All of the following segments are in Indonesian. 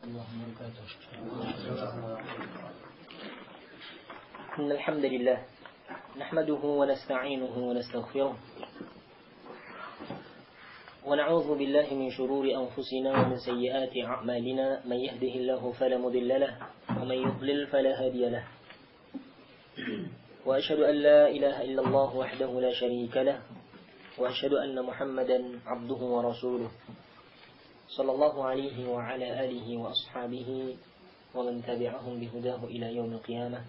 إن الحمد لله نحمده ونستعينه ونستغفره ونعوذ بالله من شرور أنفسنا ومن سيئات أعمالنا من يهده الله فلا مضل له ومن يضلل فلا هادي له وأشهد أن لا إله إلا الله وحده لا شريك له وأشهد أن محمدا عبده ورسوله صلى الله عليه وعلى آله وأصحابه ومن تبعهم بهداه إلى يوم القيامة.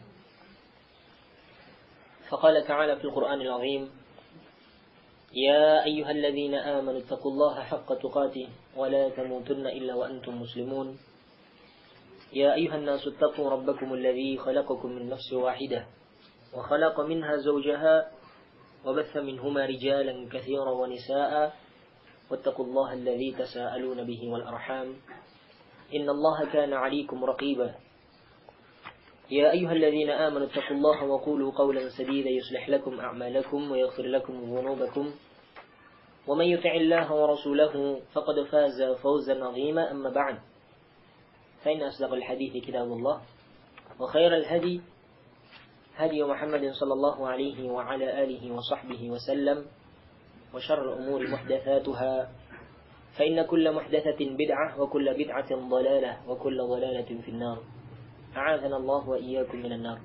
فقال تعالى في القرآن العظيم: يا أيها الذين آمنوا اتقوا الله حق تقاته ولا تموتن إلا وأنتم مسلمون. يا أيها الناس اتقوا ربكم الذي خلقكم من نفس واحدة وخلق منها زوجها وبث منهما رجالا كثيرا ونساء واتقوا الله الذي تساءلون به والأرحام إن الله كان عليكم رقيبا. يا أيها الذين آمنوا اتقوا الله وقولوا قولا سديدا يصلح لكم أعمالكم ويغفر لكم ذنوبكم ومن يطع الله ورسوله فقد فاز فوزا عظيما. أما بعد، فإن أصدق الحديث كتاب الله وخير الهدي هدي محمد صلى الله عليه وعلى آله وصحبه وسلم وشر الأمور محدثاتها فإن كل محدثة بدعة وكل بدعة ضلالة وكل ضلالة في النار. أعاذنا الله وإياكم من النار.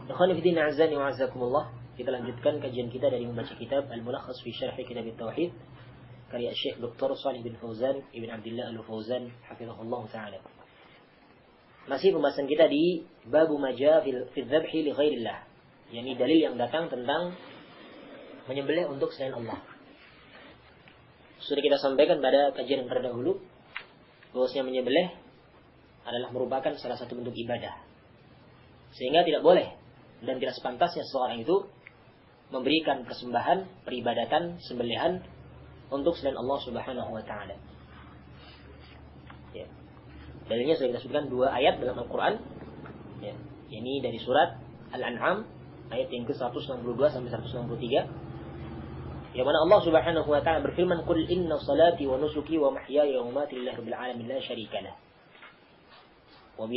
Ikhwani fi din, a'azzani wa a'azzakumullah. Kita lanjutkan kajian kita dari membaca kitab Al-Mulakhas fi Syarh Kitab At-Tauhid karya Syekh Dr. Shalih bin Fauzan Ibn Abdullah Al-Fauzan hafizahullah taala. Masih pembahasan kita di babu maja fi dzabhi li ghairillah, yakni dalil yang datang tentang menyembelih untuk selain Allah. Sudah kita sampaikan pada kajian yang terdahulu bahwasanya menyembelih adalah merupakan salah satu bentuk ibadah, sehingga tidak boleh dan tidak sepantasnya seseorang itu memberikan persembahan, peribadatan, sembelihan untuk selain Allah Subhanahu wa taala. Ya. Dalilnya sudah kita sebutkan dua ayat dalam Al-Qur'an. Ya. Ini dari surat Al-An'am ayat yang ke-162 sampai 163. Yang mana Allah Subhanahu wa taala berfirman, "Qul inna salati wa nusuki wa mahyaya wa mamati lillahi rabbil alamin la syarika lah. Wa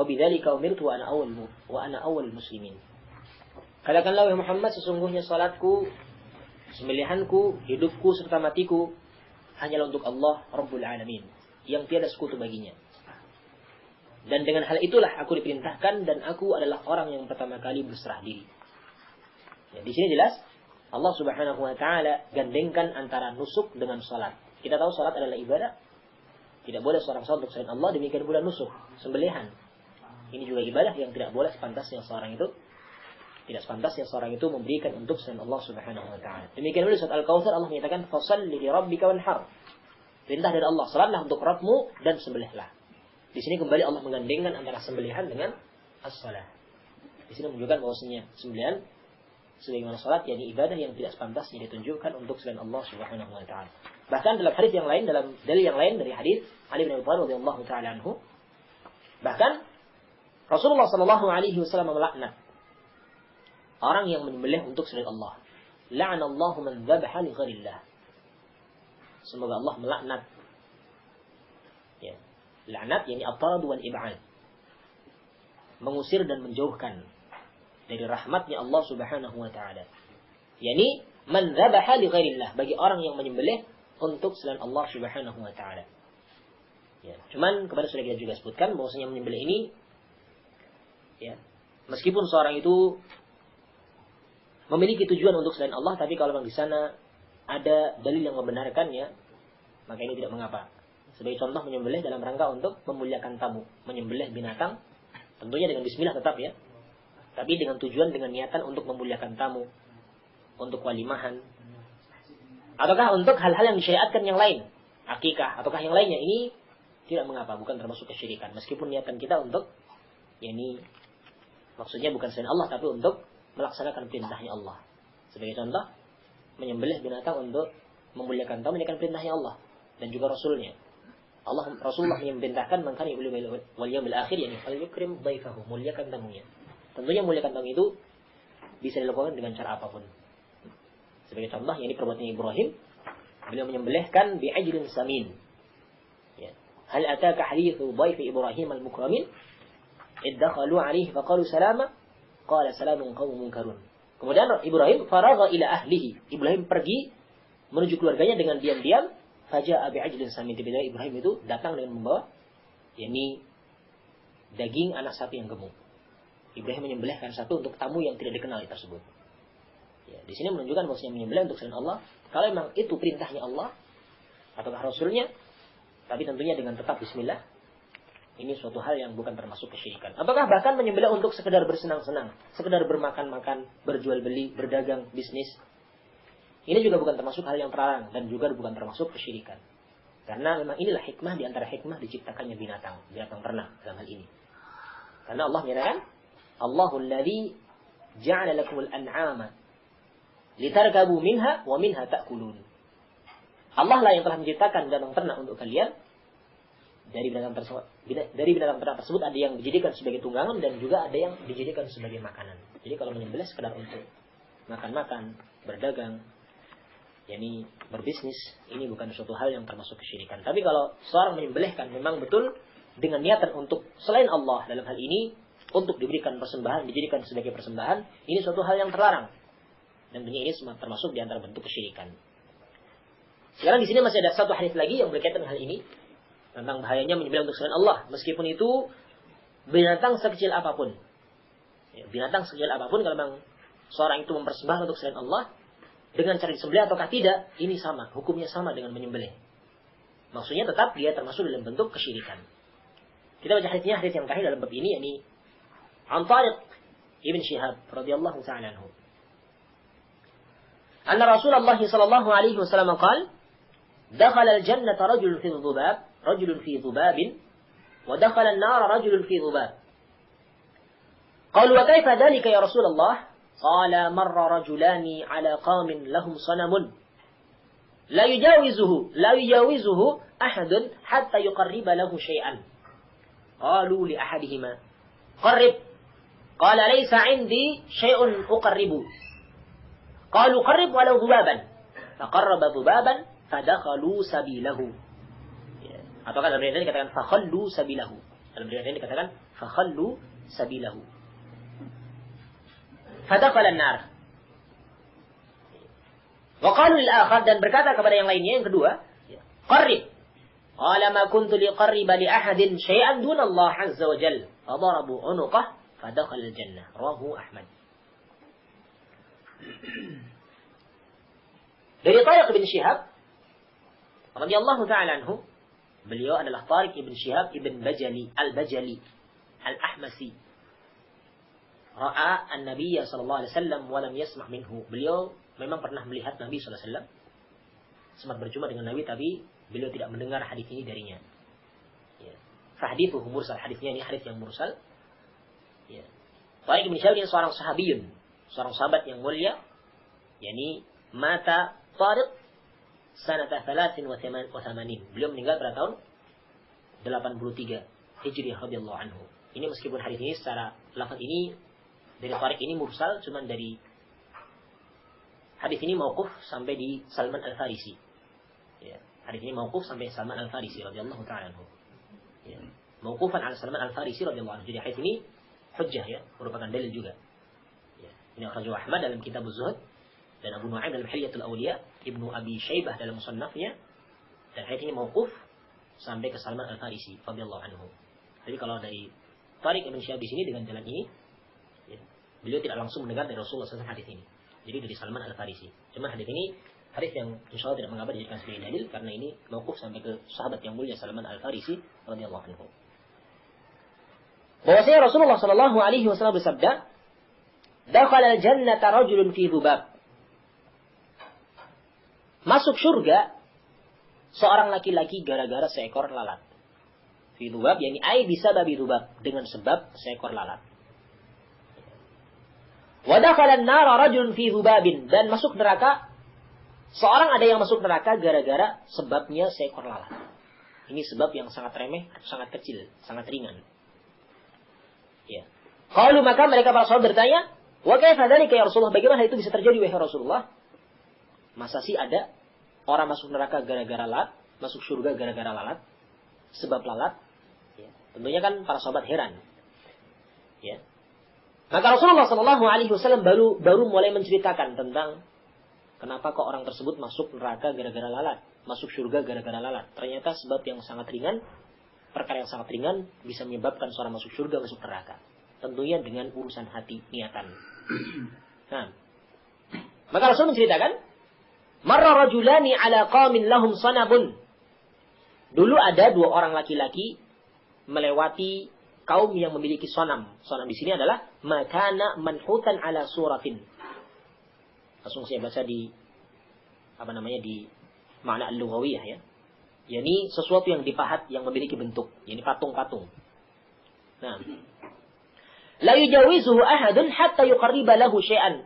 bidzalika umirtu wa ana awwal muslimin." Katakanlah wahai Muhammad, sesungguhnya salatku, sembelihanku, hidupku serta matiku hanyalah untuk Allah Rabbul Alamin, yang tiada sekutu baginya. Dan dengan hal itulah aku diperintahkan dan aku adalah orang yang pertama kali berserah diri. Ya, di sini jelas Allah Subhanahu wa taala gandengkan antara nusuk dengan salat. Kita tahu salat adalah ibadah. Tidak boleh seorang salat untuk selain Allah, demikian pula nusuk, sembelihan. Ini juga ibadah yang tidak boleh sepantasnya seorang itu memberikan untuk selain Allah Subhanahu wa taala. Demikian pula surat Al-Kautsar Allah menyatakan, "Fashalli li rabbika wanhar." Perintah dari Allah, salatlah untuk Rabbmu dan sembelihlah. Di sini kembali Allah menggandengkan antara sembelihan dengan as-shalah. Di sini menunjukkan bahwasanya sembelihan sebagaimana salat yakni ibadah yang tidak sepantasnya ditunjukkan untuk selain Allah Subhanahu wa taala. Bahkan dalam hadis yang lain, dalam dalil yang lain dari hadis Ali bin Abi Thalib radhiyallahu taala anhu, bahkan Rasulullah sallallahu alaihi wasallam melaknat orang yang menyembelih untuk selain Allah. La'anallahu man dzabaha li ghairillah. Semoga Allah melaknat. Ya. Laknat yakni at-tarad wal ib'ad. Mengusir dan menjauhkan dari rahmatnya Allah Subhanahu wa taala. Yani man dzabaha li ghairillah, bagi orang yang menyembelih untuk selain Allah Subhanahu wa taala. Ya, cuman kemarin sudah kita juga sebutkan bahwasanya menyembelih ini ya, meskipun seorang itu memiliki tujuan untuk selain Allah, tapi kalau memang di sana ada dalil yang membenarkannya, maka ini tidak mengapa. Sebagai contoh, menyembelih dalam rangka untuk memuliakan tamu, menyembelih binatang tentunya dengan bismillah tetap ya, tapi dengan tujuan, dengan niatan untuk memuliakan tamu, untuk walimahan, ataukah untuk hal-hal yang disyariatkan yang lain, akikah, ataukah yang lainnya, ini tidak mengapa, bukan termasuk kesyirikan. Meskipun niatan kita untuk, ini maksudnya bukan selain Allah, tapi untuk melaksanakan perintahnya Allah. Sebagai contoh, menyembelih binatang untuk memuliakan tamu, ini kan perintahnya Allah dan juga Rasulnya. Rasulullah yang memerintahkan, man kana yu'minu wal yawmil akhir, yani falyukrim dhaifahu, muliakan tamunya. Tentunya muliakan tamu itu bisa dilakukan dengan cara apapun. Sebagai contoh, ini perbuatan Ibrahim, beliau menyembelihkan bi'ajlin samin. Ya. hal ataka hadithu dhaifi Ibrahim al-mukramin id dakhalu alaihi faqalu salama qala salamun qaumun munkarun. Kemudian Ibrahim faragha ila ahlihi. Ibrahim pergi menuju keluarganya dengan diam-diam. Faja'a bi'ajlin samin. Tiba-tiba Ibrahim itu datang dengan membawa yakni daging anak sapi yang gemuk. Ibrahim menyembelihkan satu untuk tamu yang tidak dikenal tersebut. Ya, di sini menunjukkan bahwasanya menyembelih untuk selain Allah, kalau memang itu perintahnya Allah atau Rasulnya, tapi tentunya dengan tetap bismillah, ini suatu hal yang bukan termasuk kesyirikan. Apakah bahkan menyembelih untuk sekedar bersenang-senang, sekedar bermakan-makan, berjual beli, berdagang, bisnis? Ini juga bukan termasuk hal yang terlarang dan juga bukan termasuk kesyirikan. Karena memang inilah hikmah di antara hikmah diciptakannya binatang ternak dalam hal ini. Karena Allah menyatakan, Allahul ladzi ja'ala lakumul an'ama litarkabu minha wa minha ta'kulun. Allah lah yang telah menciptakan binatang ternak untuk kalian. Dari binatang ternak tersebut ada yang dijadikan sebagai tunggangan dan juga ada yang dijadikan sebagai makanan. Jadi kalau menyembelih sekedar untuk makan-makan, berdagang, yakni berbisnis, ini bukan suatu hal yang termasuk kesyirikan. Tapi kalau seorang menyembelihkan memang betul dengan niatan untuk selain Allah dalam hal ini, untuk diberikan persembahan, dijadikan sebagai persembahan, ini suatu hal yang terlarang. Dan tentunya ini termasuk di antara bentuk kesyirikan. Sekarang di sini masih ada satu hadis lagi yang berkaitan dengan hal ini, tentang bahayanya menyembelih untuk selain Allah, meskipun itu binatang sekecil apapun. Ya, binatang sekecil apapun, kalau memang seorang itu mempersembahkan untuk selain Allah, dengan cara disembelih ataukah tidak, ini sama, hukumnya sama dengan menyembelih. Maksudnya tetap dia termasuk dalam bentuk kesyirikan. Kita baca hadisnya, hadis yang terakhir dalam bab ini, yakni An Tariq Ibn Shihab radhiyallahu ta'ala anhu. Anna Rasulullah sallallahu alaihi wasallam qala, "Dakhala al-jannata rajulun fi dhubab, wa dakhala an-nara rajulun fi dhubab." Qalu wa kayfa dhalika ya Rasulullah? Qala marra rajulani ala qamin lahum sanamun la yujawizuhu ahadun hatta yuqarriba lahu shay'an. Qalu li ahadihima qarrib. Qala laysa 'indi shay'un uqarribu. Qalu qarrib walau dhubaban. Faqarraba dhubaban fadakhalu sabilahu. Atau dalam riwayat ini dikatakan fakhallu sabilahu. Dalam riwayat ini dikatakan fakhallu sabilahu. Fadakhala an-nar. Wa qalu lil akhar, dan berkata kepada yang lainnya yang kedua, qarrib. Qala ma kuntu liqarriba li ahadin syai'an duna Allah azza wa jalla. Fadarabu 'unuqah fadakhala al-jannah. Rawahu Ahmad. Dari Tariq bin Shihab radhiyallahu ta'ala anhu, beliau adalah Tariq ibn Shihab ibn Bajali al-Bajali al-Ahmasi. Ra'a an-Nabiyya sallallahu alaihi wasallam wa lam yasma' minhu. Beliau memang pernah melihat Nabi sallallahu alaihi wasallam, sempat berjumpa dengan Nabi, tapi beliau tidak mendengar hadis ini darinya. Ya. Hadithuhu mursal, hadisnya ini hadis yang mursal. Ya. Tariq bin Shihab ini seorang sahabiyun, seorang sahabat yang mulia. Yani mata Tariq sanata 83. Beliau meninggal pada tahun 83 Hijriah radhiyallahu anhu. Ini meskipun hadis ini secara lafaz ini dari Tariq ini mursal, cuman dari hadis ini mauquf sampai di Salman Al-Farisi. Ya, hadis ini mauquf sampai Salman Al-Farisi radhiyallahu ta'ala anhu. Ya, mauqufan ala Salman Al-Farisi radhiyallahu anhu. Jadi hadis ini hujjah, ya, merupakan dalil juga. Ya, ini akhrajahu Ahmad dalam Kitab Az-Zuhd dan Abu Nu'aim dalam Hilyatul Awliya, Ibnu Abi Syaibah dalam Musannafnya, dan hadis ini mauquf sampai ke Salman Al-Farisi radhiyallahu anhu. Jadi kalau dari Tariq ibn Shihab di sini dengan jalan ini, ya, beliau tidak langsung mendengar dari Rasulullah SAW hadis ini. Jadi dari Salman Al-Farisi. Cuma hadis ini hadis yang insya Allah tidak mengapa dijadikan sebagai dalil, karena ini mauquf sampai ke sahabat yang mulia Salman Al-Farisi radhiyallahu anhu. Bahwasanya Rasulullah sallallahu alaihi wasallam bersabda, "Dakhala al-jannata rajulun fi dhubab." Masuk surga seorang laki-laki gara-gara seekor lalat. Fi dhubab, yakni ai bisa babi dhubab, dengan sebab seekor lalat. Wa dakhala an-nara rajulun fi dhubabin, dan masuk neraka seorang ada yang masuk neraka gara-gara sebabnya seekor lalat. Ini sebab yang sangat remeh, sangat kecil, sangat ringan. Ya. Qalu, maka mereka para sahabat bertanya, "Wa kaifa dzalika ya Rasulullah?" Bagaimana itu bisa terjadi wahai Rasulullah? Masa sih ada orang masuk neraka gara-gara lalat, masuk surga gara-gara lalat? sebab lalat, ya, tentunya kan para sahabat heran. Ya. Maka Rasulullah Shallallahu Alaihi Wasallam baru mulai menceritakan tentang kenapa kok orang tersebut masuk neraka gara-gara lalat, masuk surga gara-gara lalat. Ternyata sebab yang sangat ringan, perkara yang sangat ringan bisa menyebabkan seorang masuk surga, masuk neraka. Tentunya dengan urusan hati, niatan. Nah, maka Rasul menceritakan, marra rajulani ala qaumin lahum sanabun. Dulu ada dua orang laki-laki melewati kaum yang memiliki sonam. Sonam di sini adalah makana manhutan ala suratin. Langsung saya baca di di makna al-lughawiyah ya. Yani sesuatu yang dipahat yang memiliki bentuk, yani patung-patung. Nah, la yujawizuhu ahadun hatta yuqarriba lahu syai'an.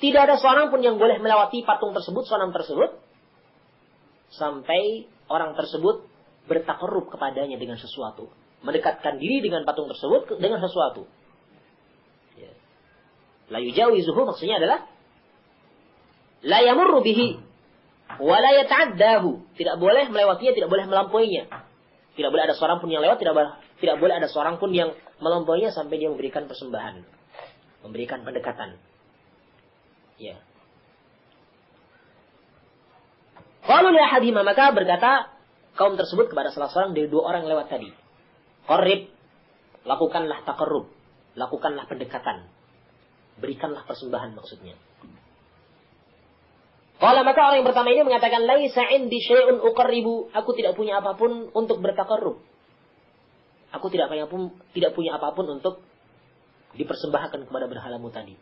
Tidak ada seorang pun yang boleh melewati patung tersebut, sonam tersebut, sampai orang tersebut bertakarrub kepadanya dengan sesuatu, mendekatkan diri dengan patung tersebut dengan sesuatu. Ya. La yujawizuhu maksudnya adalah la yamurru bihi wa la yata'addahu. Tidak boleh melewatinya, tidak boleh melampauinya. Tidak boleh ada seorang pun yang lewat, tidak boleh ada seorang pun yang melampauinya sampai dia memberikan persembahan, memberikan pendekatan. Ya. Qalu li ahadihima, maka berkata kaum tersebut kepada salah seorang dari dua orang yang lewat tadi. Qarrib, lakukanlah taqarrub, lakukanlah pendekatan. Berikanlah persembahan maksudnya. Qala, maka orang yang pertama ini mengatakan laisa indi syai'un uqarribu, aku tidak punya apapun untuk bertaqarrub. Aku tidak punya apapun untuk dipersembahkan kepada berhalamu tadi.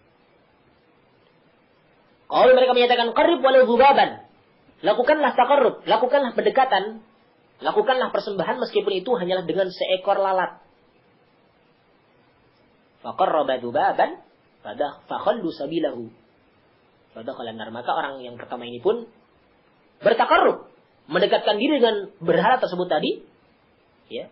Kalau mereka menyatakan qarrib walau dzubaban, lakukanlah taqarrub, lakukanlah pendekatan, lakukanlah persembahan meskipun itu hanyalah dengan seekor lalat. Faqarraba dzubaban fakhallu sabilahu fadakhala nar. Maka orang yang pertama ini pun bertaqarrub, mendekatkan diri dengan berhala tersebut tadi, ya.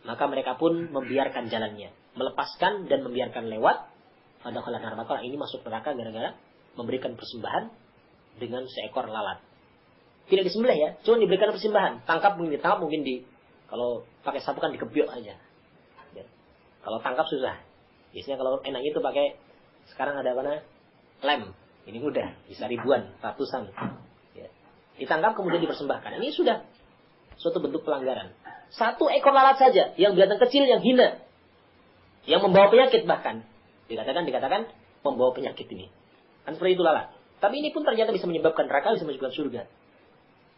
Maka mereka pun membiarkan jalannya, melepaskan dan membiarkan lewat. Fadakhala nar. Maka orang ini masuk neraka gara-gara memberikan persembahan dengan seekor lalat. Tidak disembelih ya, cuma diberikan persembahan. Tangkap mungkin kalau pakai sapu kan dikebyok aja. Ya. Kalau tangkap susah. Biasanya kalau enak itu pakai, sekarang ada apa? Lem. Ini mudah, bisa ribuan, ratusan. Ya. Ditangkap kemudian dipersembahkan. Ini sudah suatu bentuk pelanggaran. Satu ekor lalat saja yang binatang kecil yang hina, yang membawa penyakit bahkan. Dikatakan membawa penyakit ini. Kan seperti itu lalat. Tapi ini pun ternyata bisa menyebabkan neraka, bisa menyebabkan surga.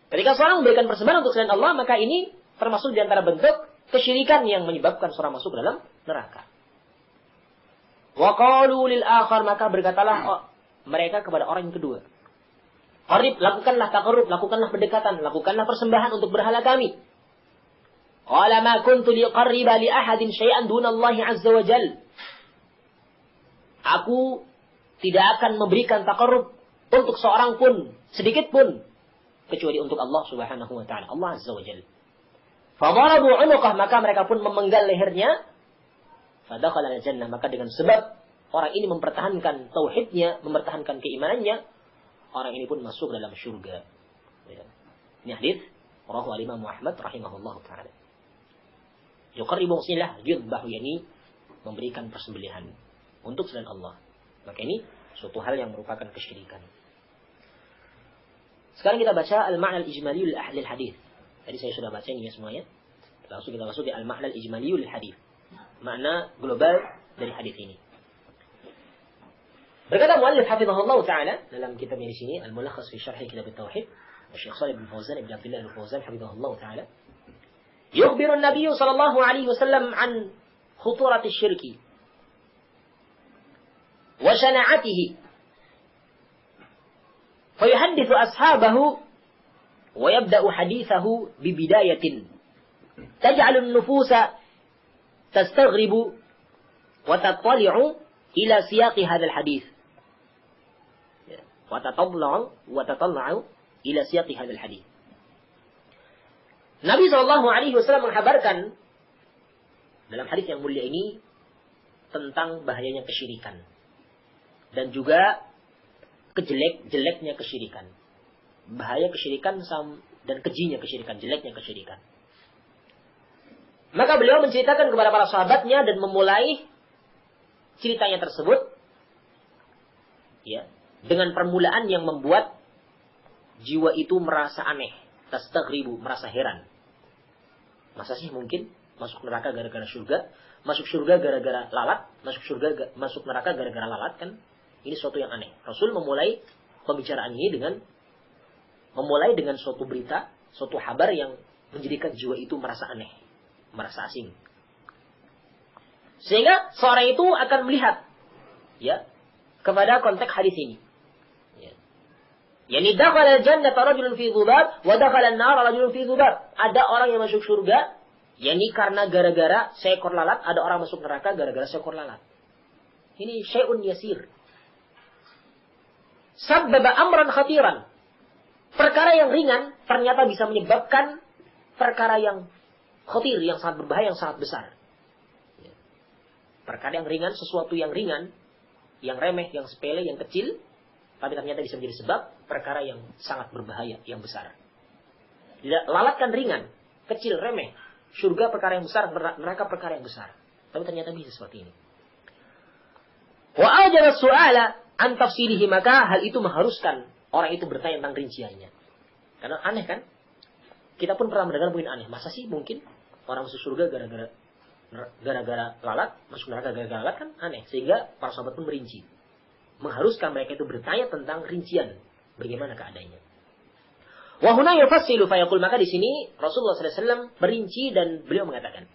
Ketika seorang memberikan persembahan untuk selain Allah, maka ini termasuk di antara bentuk kesyirikan yang menyebabkan seorang masuk dalam neraka. Wa qalu lil akhar, maka berkatalah mereka kepada orang yang kedua. Qarib, lakukanlah taqarrub, lakukanlah pendekatan, lakukanlah persembahan untuk berhala kami. Qala ma kuntu liqarriba li ahadin syai'an dunallahi azza wa jalla. Aku tidak akan memberikan taqarrub untuk seorang pun, sedikit pun, kecuali untuk Allah Subhanahu wa taala, Allah Azza wa Jalla. Fadarabu 'unuqah, maka mereka pun memenggal lehernya. Fadakhala al-jannah, maka dengan sebab orang ini mempertahankan tauhidnya, mempertahankan keimanannya, orang ini pun masuk dalam surga. Ya. Ini hadis rawahu al-Imam Ahmad rahimahullahu taala. Yuqarribu silah yudbahu, yani memberikan persembelihan untuk selain Allah. Maka ini suatu hal yang merupakan kesyirikan. Sekarang kita baca al-ma'na al-ijmali lil hadis. Tadi saya sudah baca ini ya semuanya. Langsung kita masuk di al-ma'na al-ijmali lil hadis. Makna global dari hadis ini. Berkata muallif hafizahullah taala dalam kitabnya di sini al-mulakhas fi syarh kitab at-tauhid, Syekh Shalih bin Fauzan ibn Abdullah al-Fauzan hafizahullah taala. Yukhbiru an-nabiy sallallahu alaihi wasallam an khuturat asy-syirki wa shana'atihi. Fayuhaddithu ashabahu wa yabda'u hadithahu bi bidayatin taj'alu an-nufusa tastaghribu wa tattali'u ila siyaqi hadzal hadits. Wa tatalla'u ila siyaqi hadzal hadits. Nabi SAW menghabarkan dalam hadis yang mulia ini tentang bahayanya kesyirikan dan juga jeleknya kesyirikan. Bahaya kesyirikan dan kejinya kesyirikan, jeleknya kesyirikan. Maka beliau menceritakan kepada para sahabatnya dan memulai ceritanya tersebut ya, dengan permulaan yang membuat jiwa itu merasa aneh, tastaghribu, merasa heran. Masa sih mungkin masuk neraka gara-gara surga, masuk surga gara-gara lalat, masuk neraka gara-gara lalat, kan? Ini suatu yang aneh. Rasul memulai pembicaraan ini dengan suatu berita, suatu kabar yang menjadikan jiwa itu merasa aneh, merasa asing. Sehingga seorang itu akan melihat ya kepada konteks hadis ini. Ya. Yani dakhala al-jannata rajulun fi dhubab wa dakhala an-nar rajulun fi dhubab. Ada orang yang masuk surga yani karena gara-gara seekor lalat, ada orang masuk neraka gara-gara seekor lalat. Ini syai'un yasir. Sabbaba amran khatiran. Perkara yang ringan ternyata bisa menyebabkan perkara yang khatir, yang sangat berbahaya, yang sangat besar. Perkara yang ringan, sesuatu yang ringan, yang remeh, yang sepele, yang kecil, tapi ternyata bisa menjadi sebab perkara yang sangat berbahaya, yang besar. Lalat kan ringan, kecil, remeh. Surga perkara yang besar, neraka perkara yang besar. Tapi ternyata bisa seperti ini. Wa ajara su'ala an tafsilihi, maka hal itu mengharuskan orang itu bertanya tentang rinciannya. Karena aneh kan? Kita pun pernah mendengar poin aneh. Masa sih mungkin orang masuk surga gara-gara lalat, masuk neraka gara-gara lalat, kan aneh. Sehingga para sahabat pun merinci. Mengharuskan mereka itu bertanya tentang rincian. Bagaimana keadaannya. Wa huna yufassilu fayaqul, maka di sini Rasulullah SAW merinci dan beliau mengatakan,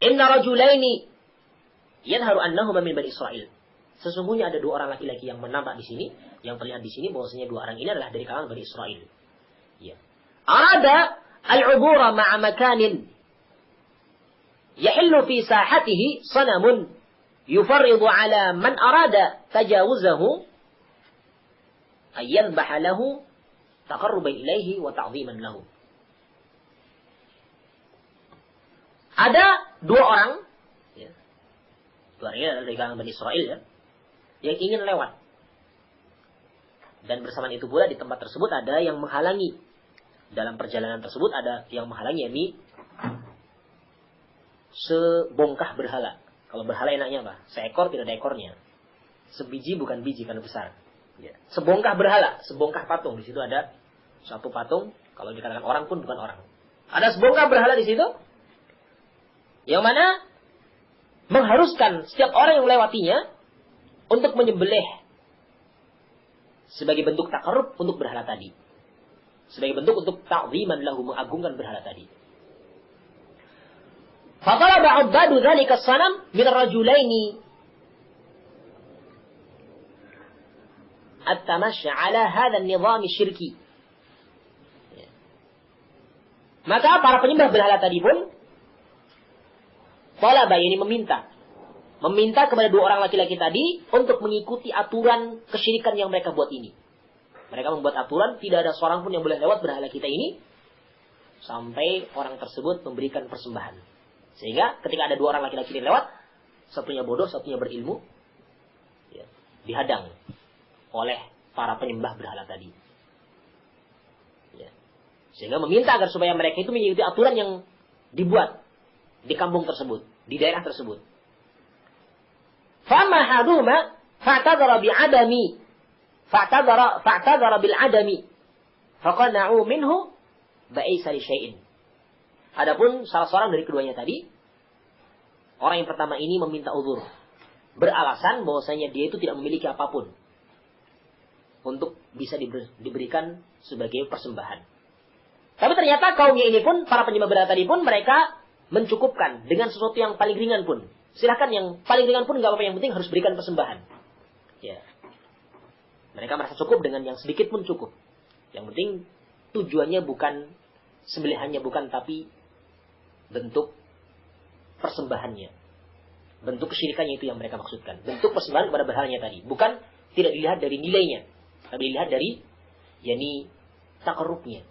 Inna rajulaini yadharu annahuma min Bani Israel. Sesungguhnya ada dua orang laki-laki yang menampak di sini, yang terlihat di sini bahwasanya dua orang ini adalah dari kalangan Bani Israel. Ya. Arada al-ubura ma'a makanin yahillu fi sahatihi sanamun yufarridu ala man arada tajawuzahu ayyan bahalahu taqarruban ilaihi wa ta'ziman lahu. Ada dua orang ya. Dua orang ini adalah dari kalangan Bani Israel ya, yang ingin lewat. Dan bersamaan itu pula di tempat tersebut ada yang menghalangi. Dalam perjalanan tersebut ada yang menghalangi, yakni sebongkah berhala. Kalau berhala enaknya apa? Seekor tidak ada ekornya. Sebiji bukan biji karena besar. Ya. Sebongkah berhala, sebongkah patung. Di situ ada satu patung. Kalau dikatakan orang pun bukan orang. Ada sebongkah berhala di situ, yang mana mengharuskan setiap orang yang melewatinya untuk menyembelih sebagai bentuk takarrub untuk berhala tadi. Sebagai bentuk untuk ta'ziman lahu, mengagungkan berhala tadi. Fatalaba 'ubbadu dzalika as-sanam min ar-rajulaini at-tamashya 'ala hadha an-nizam syirki. Maka para penyembah berhala tadi pun talaba, ini meminta kepada dua orang laki-laki tadi untuk mengikuti aturan kesyirikan yang mereka buat ini. Mereka membuat aturan, tidak ada seorang pun yang boleh lewat berhala kita ini sampai orang tersebut memberikan persembahan. Sehingga ketika ada dua orang laki-laki ini lewat, satunya bodoh, satunya berilmu, ya, dihadang oleh para penyembah berhala tadi. Ya. Sehingga meminta agar supaya mereka itu mengikuti aturan yang dibuat di kampung tersebut, di daerah tersebut. Fama haduma fa'tadara bi'adami fa'tadara bil'adami faqana'u minhu ba'isa li syai'in. Adapun salah seorang dari keduanya tadi, orang yang pertama ini meminta uzur, beralasan bahwasanya dia itu tidak memiliki apapun untuk bisa diberikan sebagai persembahan. Tapi ternyata kaumnya ini pun, para penyembah berhala tadi pun, mereka mencukupkan dengan sesuatu yang paling ringan pun. Silahkan yang paling ringan pun nggak apa-apa, yang penting harus berikan persembahan. Ya. Mereka merasa cukup dengan yang sedikit pun cukup. Yang penting tujuannya bukan sembelihannya, bukan, tapi bentuk persembahannya. Bentuk kesyirikannya itu yang mereka maksudkan. Bentuk persembahan kepada berhalanya tadi. Bukan tidak dilihat dari nilainya, tapi dilihat dari yakni takarrubnya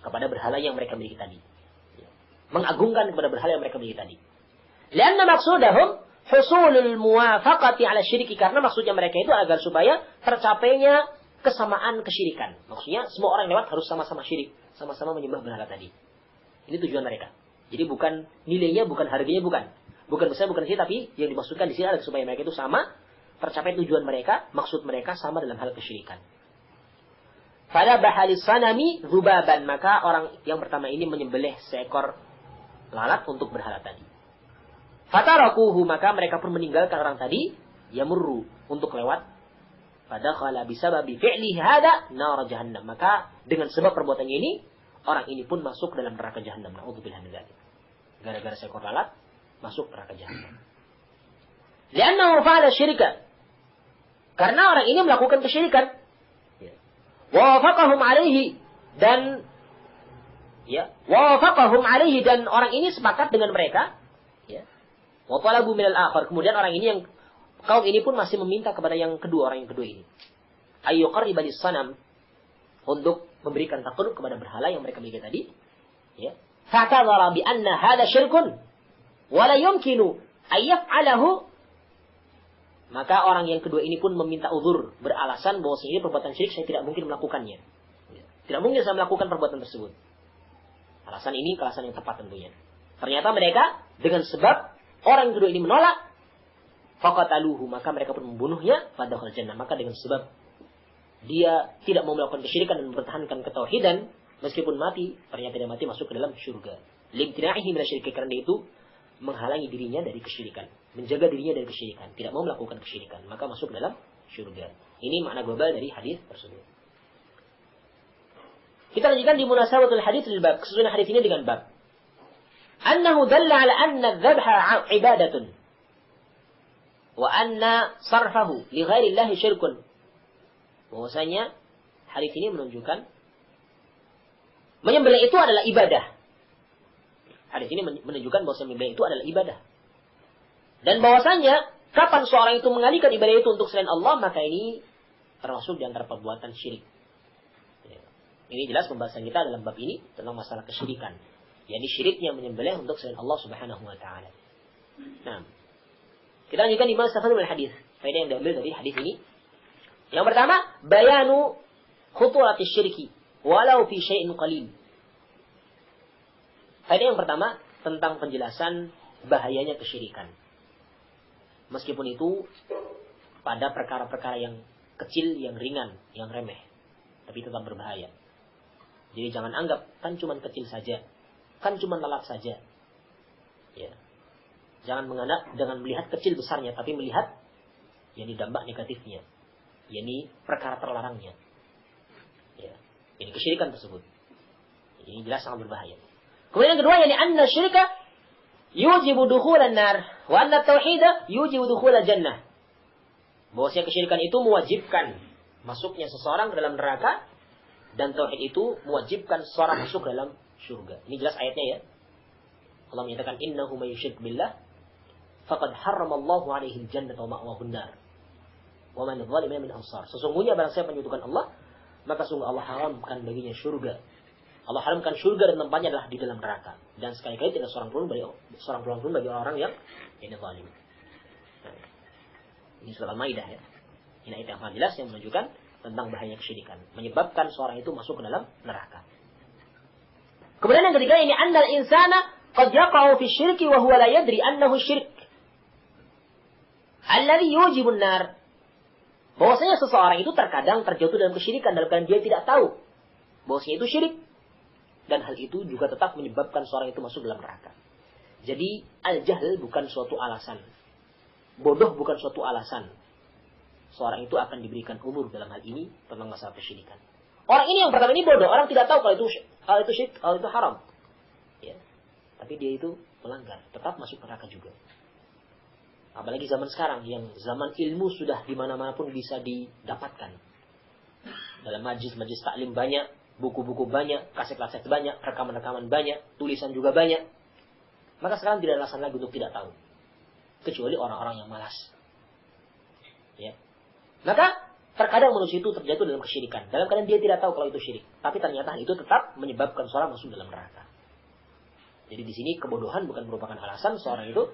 kepada berhala yang mereka miliki tadi. Ya. Mengagungkan kepada berhala yang mereka miliki tadi. Lianna maksudahum husulul muwafaqati ala syirki, karena maksudnya mereka itu agar supaya tercapainya kesamaan kesyirikan. Maksudnya semua orang lewat harus sama-sama syirik, sama-sama menyembah berhala tadi. Ini tujuan mereka. Jadi bukan nilainya, bukan harganya, bukan besar, bukan kecil, tapi yang dimaksudkan di sini adalah supaya mereka itu sama, tercapai tujuan mereka, maksud mereka sama dalam hal kesyirikan. Fala bahalis sanami zubaban, maka orang yang pertama ini menyembelih seekor lalat untuk berhala tadi. Fatarakuhu, maka mereka pun meninggalkan orang tadi, yamurru, untuk lewat. Fadakhala bisababi fi'lihi hada nar jahannam, maka dengan sebab perbuatannya ini, orang ini pun masuk dalam neraka jahannam. Na'udzubillah min dzalik. Gara-gara seekor lalat masuk neraka jahannam. Li'annahu fa'ala syirka. Karena orang ini melakukan kesyirikan. Wa wafaqahum alaihi, dan dan orang ini sepakat dengan mereka. Wa talabu minal akhar, kemudian orang ini yang kaum ini pun masih meminta kepada yang kedua, orang yang kedua ini. Ayyuqarriba lis-sanam, untuk memberikan takarrub kepada berhala yang mereka miliki tadi. Fatadhara bi anna hadha syirkun wa la yumkinu ay yaf'alahu. Maka orang yang kedua ini pun meminta uzur, beralasan bahwa ini perbuatan syirik, saya tidak mungkin melakukannya. Tidak mungkin saya melakukan perbuatan tersebut. Alasan ini alasan yang tepat tentunya. Ternyata mereka dengan sebab orang kedua ini menolak, faqataluhu, maka mereka pun membunuhnya, fadakhal jannah, maka dengan sebab dia tidak mau melakukan kesyirikan dan mempertahankan ketauhidan, meskipun mati, ternyata dia mati masuk ke dalam surga. Limtina'ihi minasyirki, karena itu menghalangi dirinya dari kesyirikan, menjaga dirinya dari kesyirikan, tidak mau melakukan kesyirikan, maka masuk dalam surga. Ini makna global dari hadis tersebut. Kita lanjutkan di munasabatul hadis lil bab, kesesuaian hadis ini dengan bab. Annahu dalla ala anna dzabha ibadatun wa anna sarfahu li ghairi Allah syirkun. Bahwasanya hadis ini menunjukkan menyembelih itu adalah ibadah. Hadis ini menunjukkan bahwa menyembelih itu adalah ibadah. Dan bahwasanya kapan seorang itu mengalihkan ibadah itu untuk selain Allah, maka ini termasuk di antara perbuatan syirik. Ini jelas pembahasan kita dalam bab ini tentang masalah kesyirikan. Yakni syiriknya menyembelih untuk selain Allah Subhanahu wa taala. Nah, kita lanjutkan di masalah hadis. Faedah yang diambil dari hadis ini. Yang pertama, bayanu khuturatis syirki walau fi syai'in qalil. Faedah yang pertama tentang penjelasan bahayanya kesyirikan. Meskipun itu pada perkara-perkara yang kecil, yang ringan, yang remeh, tapi tetap berbahaya. Jadi jangan anggap kan cuma kecil saja, kan cuma lalat saja. Ya. Jangan melihat kecil besarnya, tapi melihat yakni dampak negatifnya, yakni perkara terlarangnya. Ya. Ini kesyirikan tersebut. Ini jelas sangat berbahaya. Kemudian yang kedua, yakni anna syirka yujibu dukhulan nar wa anna tauhida yujibu dukhulal jannah. Bahwasanya kesyirikan itu mewajibkan masuknya seseorang ke dalam neraka, dan tauhid itu mewajibkan seseorang masuk ke dalam surga. Ini jelas ayatnya ya. Allah menyatakan innahu may yusyrik billah faqad harramallahu alaihi al-jannata wa ma'wahu an-nar wa man dzalima min ansar. Sesungguhnya barang siapa menyekutukan Allah, maka sungguh Allah haramkan baginya surga. Allah haramkan surga dan tempatnya adalah di dalam neraka. Dan sekali-kali tidak seorang peluang bagi orang-orang yang ini zalim. Nah, ini surat Al-Maidah ya. Ini ayat yang sangat jelas yang menunjukkan tentang bahaya kesyirikan, menyebabkan seorang itu masuk ke dalam neraka. Kemudian yang ketiga, ini annal insana qad yaqa'u fi syirki wa huwa la yadri annahu syirk alladhi yujibu an-nar. Bahwasanya seseorang itu terkadang terjatuh dalam kesyirikan dalam keadaan dia tidak tahu bahwasanya itu syirik, dan hal itu juga tetap menyebabkan seorang itu masuk dalam neraka. Jadi al-jahl bukan suatu alasan, bodoh bukan suatu alasan seorang itu akan diberikan umur dalam hal ini tentang masalah kesyirikan. Orang ini yang pertama ini bodoh, orang tidak tahu kalau itu syirik, kalau itu haram. Ya. Tapi dia itu melanggar, tetap masuk neraka juga. Apalagi zaman sekarang yang zaman ilmu sudah di mana-mana pun bisa didapatkan. Dalam majlis-majlis taklim banyak, buku-buku banyak, kaset-kaset banyak, rekaman-rekaman banyak, tulisan juga banyak. Maka sekarang tidak ada alasan lagi untuk tidak tahu. Kecuali orang-orang yang malas. Ya. Maka terkadang manusia itu terjatuh dalam kesyirikan, dalam keadaan dia tidak tahu kalau itu syirik. Tapi ternyata hal itu tetap menyebabkan seorang masuk dalam neraka. Jadi di sini kebodohan bukan merupakan alasan seorang itu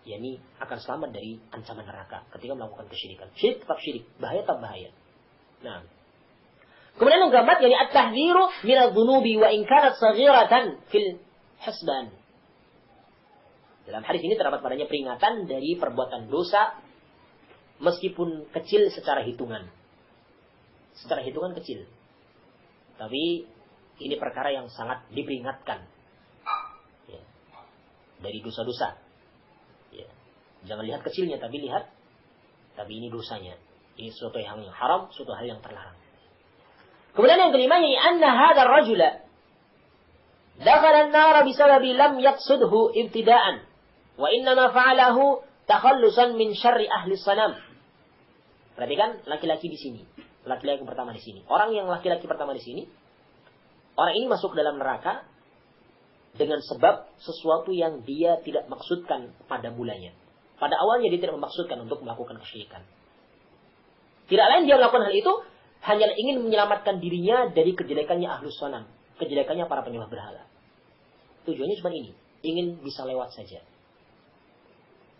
yakni akan selamat dari ancaman neraka ketika melakukan kesyirikan. Syirik tetap syirik, bahaya tetap bahaya. Nah, kemudian yang keempat, yakni at-tahdhiru minadz-dzunubi wa in kanat saghiratan fil hisban. Dalam hadis ini terdapat padanya peringatan dari perbuatan dosa meskipun kecil secara hitungan. Secara hitungan kecil. Tapi ini perkara yang sangat diperingatkan. Ya. Dari dosa-dosa. Ya. Jangan lihat kecilnya, tapi ini dosanya. Ini suatu yang haram, suatu hal yang terlarang. Kemudian yang kelima, yaitu anna hadzal rajula dakhala an-nar bisababi lam yaqsudhu ibtida'an wa innama fa'alahu takhallusan min syarri ahli sanam. Perhatikan laki-laki di sini. Laki-laki yang pertama di sini. Orang yang laki-laki pertama di sini, orang ini masuk dalam neraka dengan sebab sesuatu yang dia tidak maksudkan pada mulanya. Pada awalnya dia tidak memaksudkan untuk melakukan kesyirikan. Tidak lain dia melakukan hal itu hanya ingin menyelamatkan dirinya dari kejelekannya ahlus sanam, kejelekannya para penyembah berhala. Tujuannya cuma ini, ingin bisa lewat saja.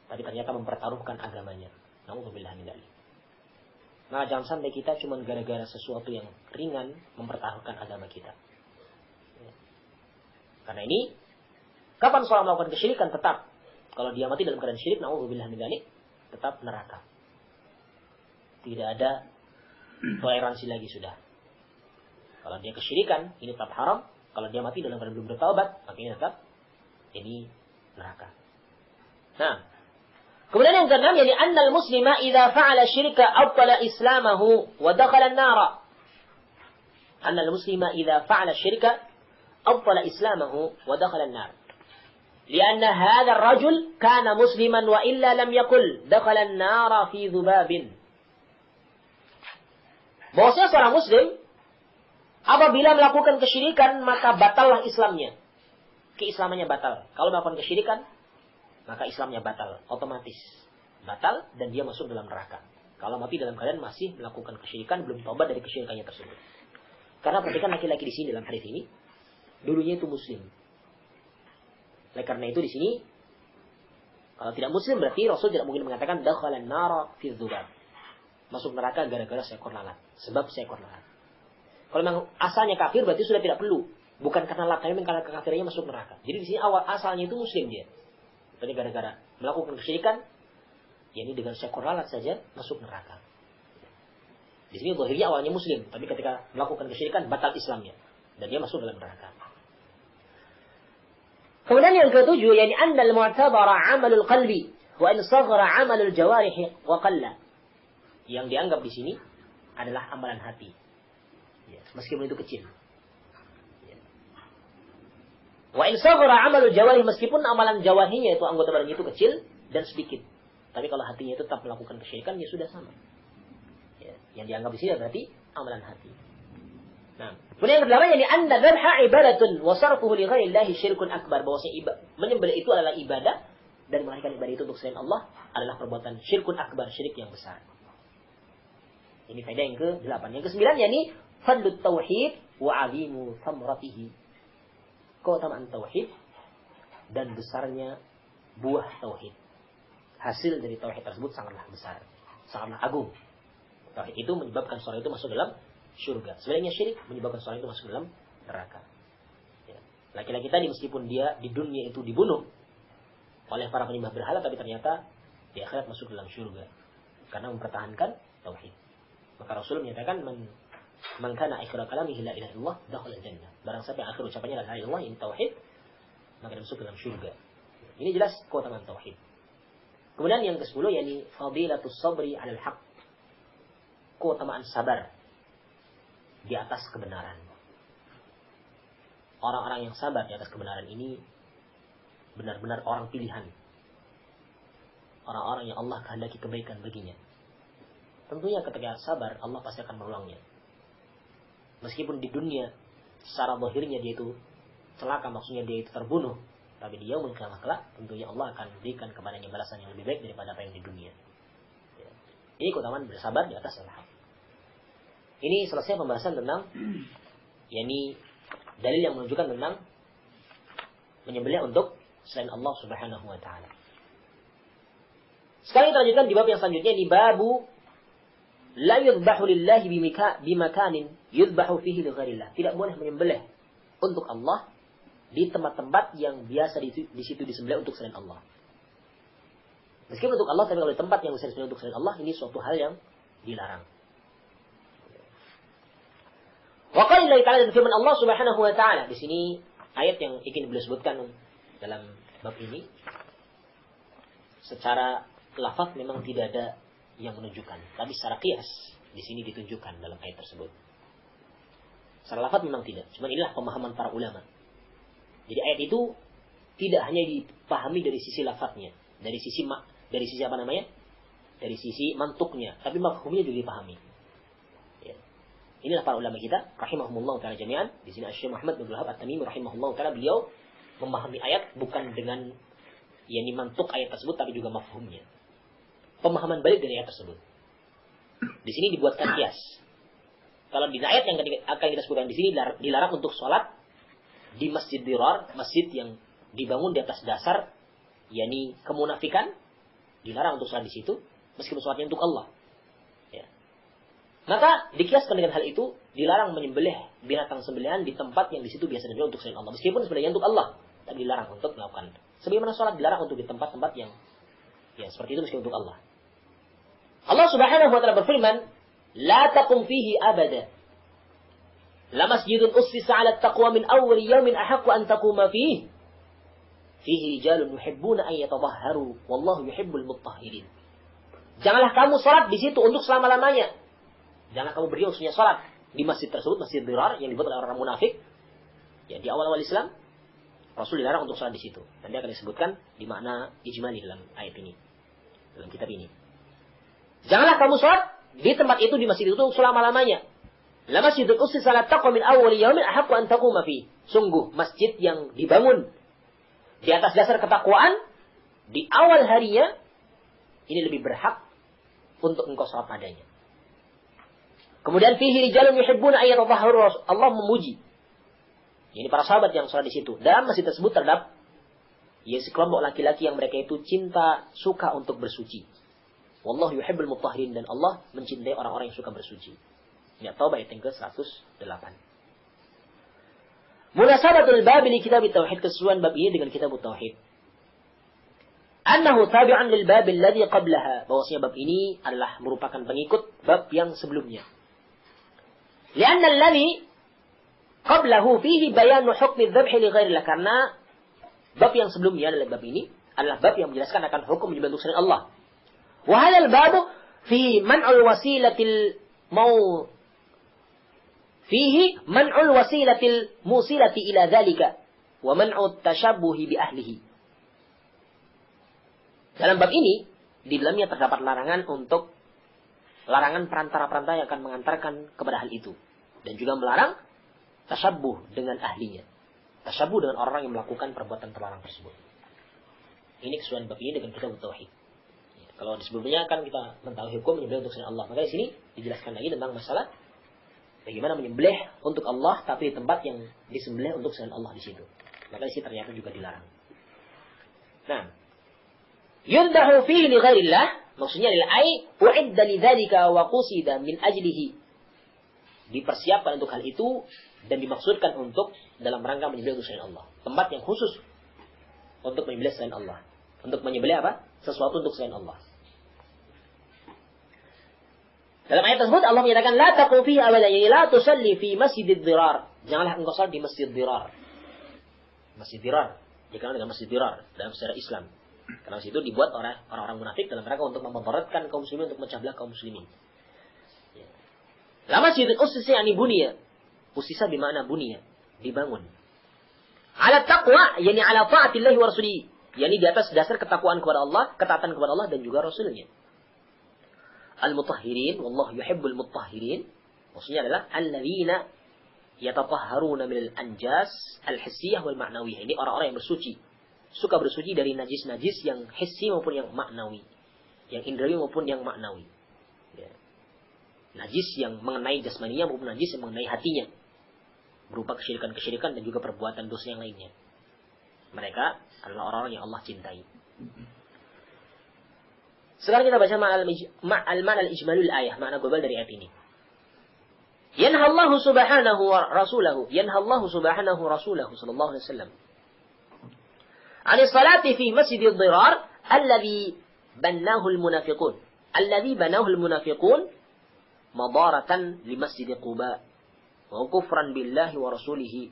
Tapi ternyata mempertaruhkan agamanya. Na'udzubillah min dzalik. Nah, jangan sampai kita cuma gara-gara sesuatu yang ringan mempertaruhkan agama kita. Ya. Karena ini, kapan seorang melakukan kesyirikan tetap, kalau dia mati dalam keadaan syirik, na'udzubillah min dzalik, tetap neraka. Tidak ada toleransi lagi sudah. Kalau dia kesyirikan, ini tetap haram. Kalau dia mati dalam keadaan belum bertaubat, maka ini tetap ini neraka. Nah, kemudian yang keenam, yakni annal muslima idza fa'ala syirka abtala islamahu wa dakhala an-nar. Annal muslima idza fa'ala syirka abtala islamahu wa dakhala an-nar. Lianna hadha ar-rajul kana musliman wa illa lam yaqul dakhala an-nar fi dhubabin. Bahwasanya seorang muslim apabila melakukan kesyirikan maka batallah Islamnya. Keislamannya batal. Kalau melakukan kesyirikan maka Islamnya batal, otomatis batal dan dia masuk dalam neraka. Kalau mati dalam keadaan masih melakukan kesyirikan, belum taubat dari kesyirikannya tersebut. Karena perhatikan laki-laki di sini dalam hadis ini, dulunya itu muslim. Oleh karena itu di sini, kalau tidak muslim berarti Rasul tidak mungkin mengatakan dakhalan nara fi dzubab. Masuk neraka gara-gara seekor lalat, sebab seekor lalat. Kalau memang asalnya kafir berarti sudah tidak perlu, bukan karena lalat, tapi karena kekafirannya masuk neraka. Jadi di sini awal asalnya itu muslim dia. Jadi gara-gara melakukan kesyirikan, yakni dengan seekor lalat saja masuk neraka. Di sini zahirnya awalnya muslim, tapi ketika melakukan kesyirikan batal Islamnya dan dia masuk dalam neraka. Kemudian yang ketujuh, yakni annal mu'tabara 'amalul qalbi wa in saghara 'amalul jawarih wa qalla. Yang dianggap di sini adalah amalan hati. Ya, meskipun itu kecil. Wa in saghara 'amalul jawarih, meskipun amalan jawarihnya itu anggota badannya itu kecil dan sedikit. Tapi kalau hatinya itu tetap melakukan kesyirikan, ya sudah sama. Ya, yang dianggap di sini berarti amalan hati. Nah, kemudian yang kedelapan, yakni anna dzabha ibadatun wa sarfuhu li ghairillahi syirkun akbar. Bahwasanya menyembelih itu adalah ibadah dan mengalihkan ibadah itu untuk selain Allah adalah perbuatan syirkun akbar, syirik yang besar. Ini faedah yang ke-8. Yang ke-9 yakni fadlut tauhid wa 'azimu thamratihi. Keutamaan tauhid dan besarnya buah tauhid. Hasil dari tauhid tersebut sangatlah besar, sangatlah agung. Tauhid itu menyebabkan seorang itu masuk dalam surga. Sebenarnya syirik menyebabkan seorang itu masuk dalam neraka. Ya. Laki-laki tadi meskipun dia di dunia itu dibunuh oleh para penyembah berhala, tapi ternyata di akhirat masuk dalam surga karena mempertahankan tauhid. Maka Rasul menyatakan man kana akhiru kalamihi la ilaha illallah dakhala jannah. Barang siapa yang akhir ucapannya la ilaha illallah, ini tauhid, maka dia masuk dalam surga. Ini jelas keutamaan tauhid. Kemudian yang ke-10 yakni fadilatus sabri 'alal haqq. Keutamaan sabar di atas kebenaran. Orang-orang yang sabar di atas kebenaran ini benar-benar orang pilihan. Orang-orang yang Allah kehendaki kebaikan baginya. Tentunya ketika sabar, Allah pasti akan menolongnya. Meskipun di dunia, secara zahirnya dia itu celaka, maksudnya dia itu terbunuh. Tapi di yaumul qiyamah kelak, tentunya Allah akan berikan kepadanya balasan yang lebih baik daripada apa yang di dunia. Ya. Ini keutamaan bersabar di atas al-haq. Ini selesai pembahasan tentang, yakni dalil yang menunjukkan tentang menyembelih untuk selain Allah Subhanahu wa taala. Sekarang kita lanjutkan di bab yang selanjutnya, di babu la yudbahu lillahi bimakanin yudbahu fihi li ghairillah. Tidak boleh menyembelih untuk Allah di tempat-tempat yang biasa di situ disembelih untuk selain Allah. Meskipun untuk Allah, tapi kalau di tempat yang bisa disembelih untuk selain Allah, ini suatu hal yang dilarang. Wa qala ta'ala, dan firman Allah Subhanahu wa taala, di sini ayat yang ingin beliau sebutkan dalam bab ini secara lafaz memang tidak ada yang menunjukkan, tapi secara qiyas di sini ditunjukkan dalam ayat tersebut. Secara lafaz memang tidak, cuma inilah pemahaman para ulama. Jadi ayat itu tidak hanya dipahami dari sisi lafaznya, dari sisi apa namanya? Dari sisi mantuknya, tapi mafhumnya juga dipahami. Inilah para ulama kita, rahimahumullah ta'ala jami'an. Di sini Syekh Muhammad bin Wahab At-Tamimi rahimahullah ta'ala, beliau memahami ayat bukan dengan mantuk ayat tersebut, tapi juga mafhumnya. Pemahaman balik dari ayat tersebut. Di sini dibuatkan kias. Kalau di ayat yang akan kita sebutkan di sini dilarang untuk sholat di masjid dirar, masjid yang dibangun di atas dasar kemunafikan, dilarang untuk sholat di situ, meskipun sholatnya untuk Allah. Maka dikiaskan dengan hal itu, dilarang menyembelih binatang sembelihan di tempat yang di situ biasa disembelih untuk selain Allah. Meskipun sembelihnya untuk Allah, tapi dilarang untuk melakukan. Sebagaimana sholat dilarang untuk di tempat-tempat yang seperti itu meskipun untuk Allah. Allah Subhanahu wa taala berfirman, "La taqum fihi abada. La masjidun ussisa 'ala at-taqwa min awwal yawmin ahaqqu an taquma fihi. Fihi rijalun yuhibbuna an yatahharu, wallahu yuhibbul mutahhirin." Janganlah kamu sholat di situ untuk selama-lamanya. Jangan kamu berdiri maksudnya sholat di masjid tersebut, masjid dirar yang dibuat oleh orang munafik. Di awal-awal Islam, Rasul dilarang untuk sholat di situ. Nanti akan disebutkan di makna ijmali dalam ayat ini, dalam kitab ini. Janganlah kamu sholat di tempat itu, di masjid itu selama-lamanya. La masjidul ussisa 'ala taqwa min awwal yawmin ahaqqu an taquma fi. Sungguh masjid yang dibangun di atas dasar ketakwaan di awal harinya, ini lebih berhak untuk engkau sholat padanya. Kemudian fihi rijalun yuhibbuna an yatahharu, Allah memuji. Ini para sahabat yang sholat di situ. Dalam masjid tersebut terdapat sekelompok laki-laki yang mereka itu suka untuk bersuci. Wallahu yuhibbul mutahhirin, dan Allah mencintai orang-orang yang suka bersuci. Ini Taubah ayat yang ke-108. Munasabatul bab li kitab tauhid, kesesuaian bab ini dengan kitab tauhid. Annahu tabi'un lil bab alladhi qablaha, bahwasanya bab ini adalah merupakan pengikut bab yang sebelumnya. Lianna alladhi qablahu fihi bayanu hukmi dzabhi li ghairillah, karena bab yang sebelumnya adalah bab ini adalah bab yang menjelaskan akan hukum menyembelih selain Allah. Wa hadzal babu fi man'ul wasilatil fihi man'ul wasilatil musilati ila dzalika wa man'ut tashabbuhi bi ahlihi. Dalam bab ini di dalamnya terdapat larangan perantara-perantara yang akan mengantarkan kepada hal itu. Dan juga melarang tashabbuh dengan ahlinya. Tashabbuh dengan orang yang melakukan perbuatan terlarang tersebut. Ini kesesuaian bab ini dengan kitab tauhid. Kalau di sebelumnya kan kita mengetahui hukum menyembelih untuk selain Allah. Maka di sini dijelaskan lagi tentang masalah bagaimana menyembelih untuk Allah tapi di tempat yang disembelih untuk selain Allah di situ. Maka di sini ternyata juga dilarang. Nah, yundahu fihi li ghairillah, maksudnya adalah u'idda lidzalika wa qusida min ajlihi. Dipersiapkan untuk hal itu dan dimaksudkan untuk dalam rangka menyembelih untuk selain Allah. Tempat yang khusus untuk menyembelih selain Allah. Untuk menyembelih apa? Sesuatu untuk selain Allah. Dalam ayat tersebut Allah menyatakan la taqum fihi abadan, yani la tusalli fi masjidid dirar. Janganlah engkau salat di masjid dirar. Masjid dirar dikenal dengan masjid dirar dalam sejarah Islam. Karena situ dibuat oleh orang-orang munafik dalam rangka untuk memudaratkan kaum muslimin, untuk memecah belah kaum muslimin. La masjidun ussisa yani buniya. Ussisa bermakna buniya, dibangun. Ala taqwa yani ala ta'atillahi wa rasulihi, yani di atas dasar ketakwaan kepada Allah, ketaatan kepada Allah dan juga Rasulnya. Al-mutahhirin, wallahu yuhibbul mutahhirin, maksudnya adalah alladzina yatatahharuna minal anjas al-hissiyah wal ma'nawiyah. Ini orang-orang yang bersuci, suka bersuci dari najis-najis yang hissi maupun yang maknawi, yang indrawi maupun yang maknawi. Najis yang mengenai jasmaninya maupun najis yang mengenai hatinya, berupa kesyirikan-kesyirikan dan juga perbuatan dosa yang lainnya. Mereka adalah orang-orang yang Allah cintai. Sekarang kita baca ma'al ijmalul ayah, makna global dari ayat ini. Yanhallahu subhanahu wa rasulahu, yanhallahu subhanahu rasulahu sallallahu alaihi wasallam 'an as-salati fi masjidid dirar alladhi banahu al-munafiqun. Alladhi banahu al-munafiqun madaratan li Masjid Quba wa kufran billahi wa rasulihi.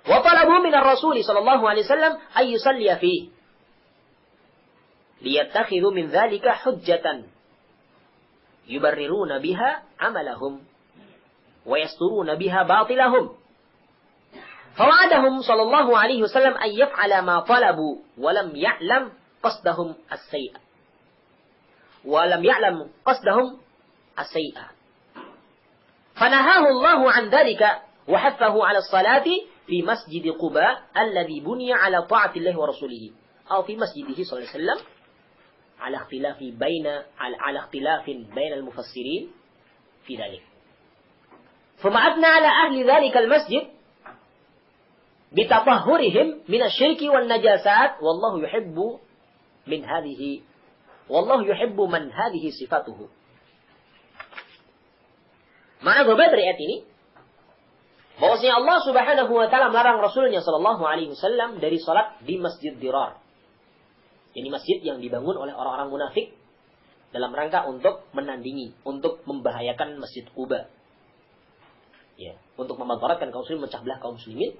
Wa talabu min ar-rasul sallallahu alaihi wasallam ay yusalli fihi liyattakhidhu min dhalika hujjatan yubarriruna biha amalahum wa yasturuna biha batilahum. Fawa'adahum sallallahu alaihi wasallam ay yaf'ala ma talabu wa lam ya'lam qasdahum as-sayyi'a. Wa lam ya'lam qasdahum as-sayyi'a. Fanahahu Allah 'an dhalika wa haffahu 'ala as-salati fi Masjid Quba alladhi buniya 'ala ta'ati Allah wa rasulih. Aw fi masjidihi sallallahu alaihi wasallam 'ala ikhtilafin baina al-mufassirin fi dhalik. Fama'adna 'ala ahli dhalika al-masjid bitatahhurihim min asy-syirki wan najasat wallahu yuhibbu man hadhihi sifatuhu. Mana berbeda dari ayat ini? Bahwasanya Allah Subhanahu wa taala melarang Rasulnya sallallahu alaihi wasallam dari salat di Masjid Dirar. Ini masjid yang dibangun oleh orang-orang munafik dalam rangka untuk menandingi, untuk membahayakan Masjid Quba. Ya, untuk memadaratkan kaum muslimin, memecah belah kaum muslimin.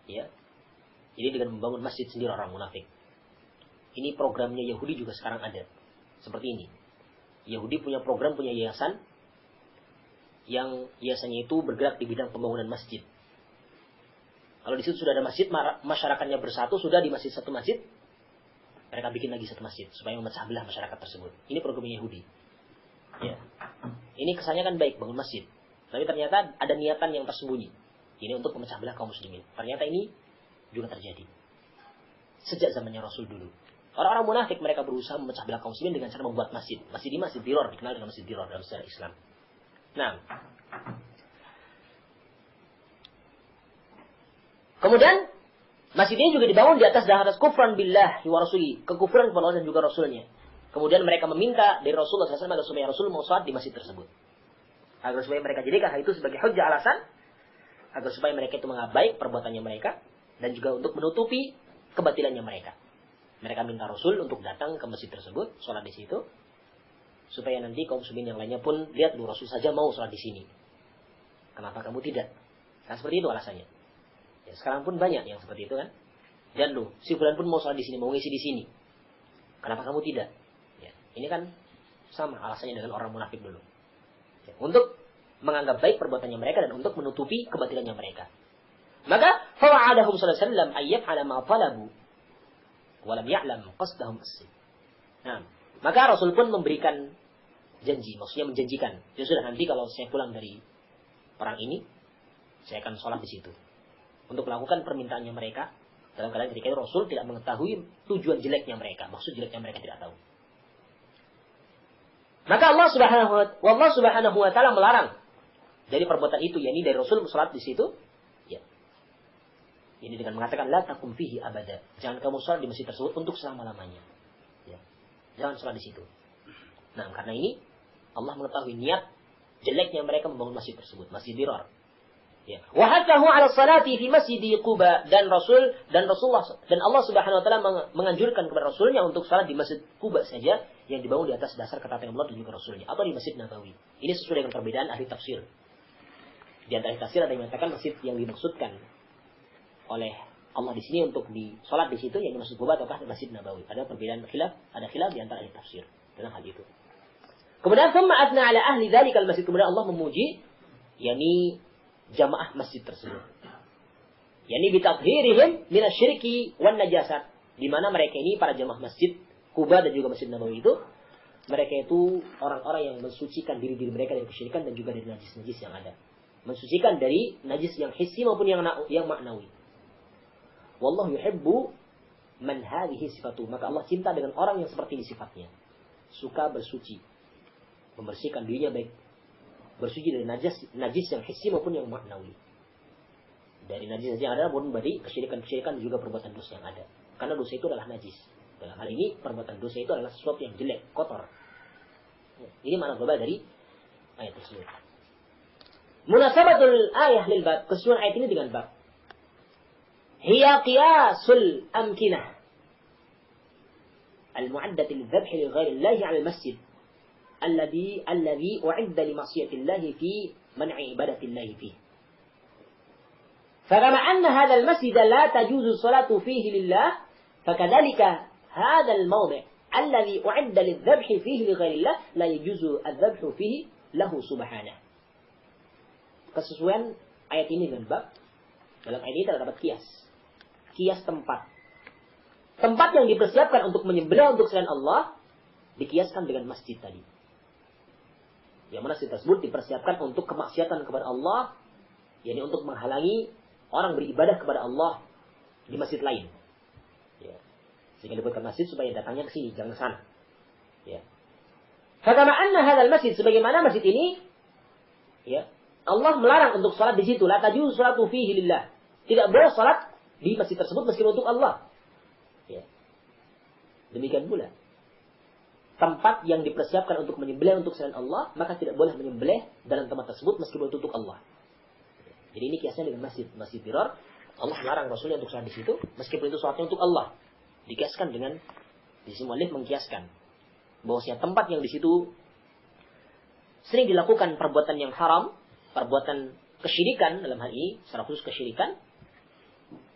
Ya. Jadi dengan membangun masjid sendiri orang munafik. Ini programnya Yahudi juga sekarang ada. Seperti ini. Yahudi punya program, punya yayasan yang yayasannya itu bergerak di bidang pembangunan masjid. Kalau di situ sudah ada masjid, masyarakatnya bersatu, sudah di masjid satu masjid, mereka bikin lagi satu masjid supaya memecah belah masyarakat tersebut. Ini programnya Yahudi. Ya. Ini kesannya kan baik bangun masjid, tapi ternyata ada niatan yang tersembunyi. Ini untuk memecah belah kaum muslimin. Ternyata ini juga terjadi sejak zamannya Rasul dulu. Orang-orang munafik mereka berusaha memecah belah kaum muslimin dengan cara membuat masjid. Masjid ini Masjid Dirar, dikenal dengan Masjid Dirar dalam sejarah Islam. Nah, kemudian masjid ini juga dibangun di atas kufran billah wa rasuli, kekufuran kepada Allah dan juga Rasulnya. Kemudian mereka meminta dari Rasulullah SAW agar supaya Rasul mau sholat di masjid tersebut, agar supaya mereka jadikan hal itu sebagai hujjah alasan, agar supaya mereka itu menganggap baik perbuatannya mereka dan juga untuk menutupi kebatilannya mereka. Mereka minta Rasul untuk datang ke masjid tersebut, sholat di situ, supaya nanti kaum muslimin yang lainnya pun lihat, lu Rasul saja mau sholat di sini, kenapa kamu tidak? Nah, seperti itu alasannya. Ya, sekarang pun banyak yang seperti itu kan. Dan lu, si fulan pun mau sholat di sini, mau ngisi di sini, kenapa kamu tidak? Ya, ini kan sama alasannya dengan orang munafik dulu. Ya, untuk menganggap baik perbuatannya mereka dan untuk menutupi kebatilannya mereka. Maka fawa'adahum sallallahu alaihi wasallam ayyab ala ma talabu wa lam ya'lam qasdahum as-sayy. Nah, maka Rasul pun memberikan janji, maksudnya menjanjikan, ya sudah, nanti kalau saya pulang dari perang ini, saya akan sholat di situ. Untuk melakukan permintaannya mereka, dalam keadaan ketika itu Rasul tidak mengetahui tujuan jeleknya mereka, maksud jeleknya mereka tidak tahu. Maka Allah Subhanahu wa taala melarang dari perbuatan itu, yakni dari Rasul sholat di situ. Ya. Ini dengan mengatakan la taqum fihi abada. Jangan kamu sholat di masjid tersebut untuk selama-lamanya. Ya. Jangan sholat di situ. Nah, karena ini Allah mengetahui niat jeleknya mereka membangun masjid tersebut, Masjid Dirar. Ya. Wa hatahu 'ala salati fi Masjid Quba, dan Rasulullah dan Allah Subhanahu wa taala menganjurkan kepada Rasulnya untuk salat di Masjid Quba saja yang dibangun di atas dasar ketaatan Allah dan juga Rasulnya, atau di Masjid Nabawi. Ini sesuai dengan perbedaan ahli tafsir. Di antara ahli tafsir ada yang mengatakan masjid yang dimaksudkan oleh Allah di sini untuk di salat di situ yang di Masjid Quba ataukah di Masjid Nabawi. Ada perbedaan khilaf di antara ahli tafsir dalam hal itu. Kemudian thumma atna 'ala ahli dzalikal masjid, kemudian Allah memuji yakni jamaah masjid tersebut. yakni bitathhirihim minasyirki wan najasat, di mana mereka ini para jamaah masjid Quba dan juga Masjid Nabawi itu, mereka itu orang-orang yang mensucikan diri-diri mereka dari kesyirikan dan juga dari najis-najis yang ada. Mensucikan dari najis yang hissi maupun yang maknawi. Wallahu yuhibbu man hadhihi sifatu. Maka Allah cinta dengan orang yang seperti ini sifatnya. Suka bersuci. Membersihkan dirinya baik. Bersuci dari najis yang hissi maupun yang maknawi. Dari najis yang ada maupun dari kesyirikan-kesyirikan dan juga perbuatan dosa yang ada. Karena dosa itu adalah najis. Dalam hal ini perbuatan dosa itu adalah sesuatu yang jelek, kotor. Ini makna global dari ayat tersebut. Munasabatul ayah lil bab, kesesuaian ayat ini dengan bab. hiya qiyasul amkinah al-mu'addati lidh-dhabhi li ghairi Allah 'ala al-masjid alladhi u'idda li ma'siyati Allah fi man'i ibadati Allah fihi. فكما أن هذا المسجد لا تجوز الصلاة فيه لله فكذلك هذا الموضع الذي أعد للذبح فيه لغير الله لا يجوز الذبح فيه له سبحانه. Kesesuaian ayat ini dengan bab, dalam ayat ini terdapat kias tempat yang dipersiapkan untuk menyembelih untuk selain Allah dikiaskan dengan masjid tadi, yang mana masjid tersebut dipersiapkan untuk kemaksiatan kepada Allah, yakni untuk menghalangi orang beribadah kepada Allah di masjid lain. Ya. Sehingga dibuatkan masjid supaya datangnya ke sini, jangan ke sana. Ya. Fakama anna hadzal masjid, sebagaimana masjid ini, ya, Allah melarang untuk salat di situ. La tajuzu salatu fihi lillah. Tidak boleh salat di masjid tersebut meskipun untuk Allah. Ya. Demikian pula tempat yang dipersiapkan untuk menyembelih untuk selain Allah, maka tidak boleh menyembelih dalam tempat tersebut meskipun untuk Allah. Jadi ini kiasnya dengan masjid Dirar. Allah melarang Rasulnya untuk salat di situ, meskipun itu salatnya untuk Allah. Dikiaskan dengan, di sini muallif mengkiaskan bahwasanya tempat yang di situ sering dilakukan perbuatan yang haram, perbuatan kesyirikan dalam hal ini, secara khusus kesyirikan,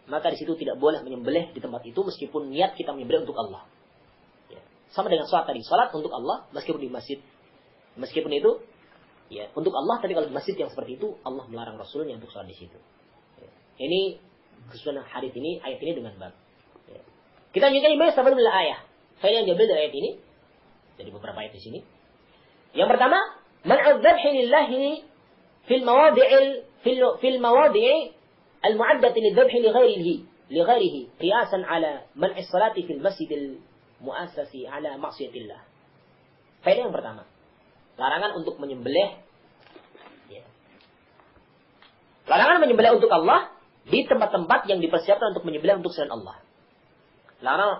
maka di situ tidak boleh menyembelih di tempat itu meskipun niat kita menyembelih untuk Allah. Ya. Sama dengan salat tadi, salat untuk Allah meskipun di masjid, meskipun itu ya, untuk Allah, tapi kalau di masjid yang seperti itu, Allah melarang Rasulnya untuk sholat di situ. Ya. Ini kesusunan hadis ini, ayat ini dengan bab. Ya. Kita lanjutkan ibadah sahabat bila ayat. Faedah yang diambil dari ayat ini, dari beberapa ayat di sini. Yang pertama, man'u dzabhi lillahi fil mawadi'i al-mu'addati lidzabhi li ghairihi qiyasan ala man'i salati fil masjidil mu'assasi ala ma'siyatillah. Faedah yang pertama, larangan untuk menyembelih, ya. Larangan menyembelih untuk Allah di tempat-tempat yang dipersiapkan untuk menyembelih untuk selain Allah.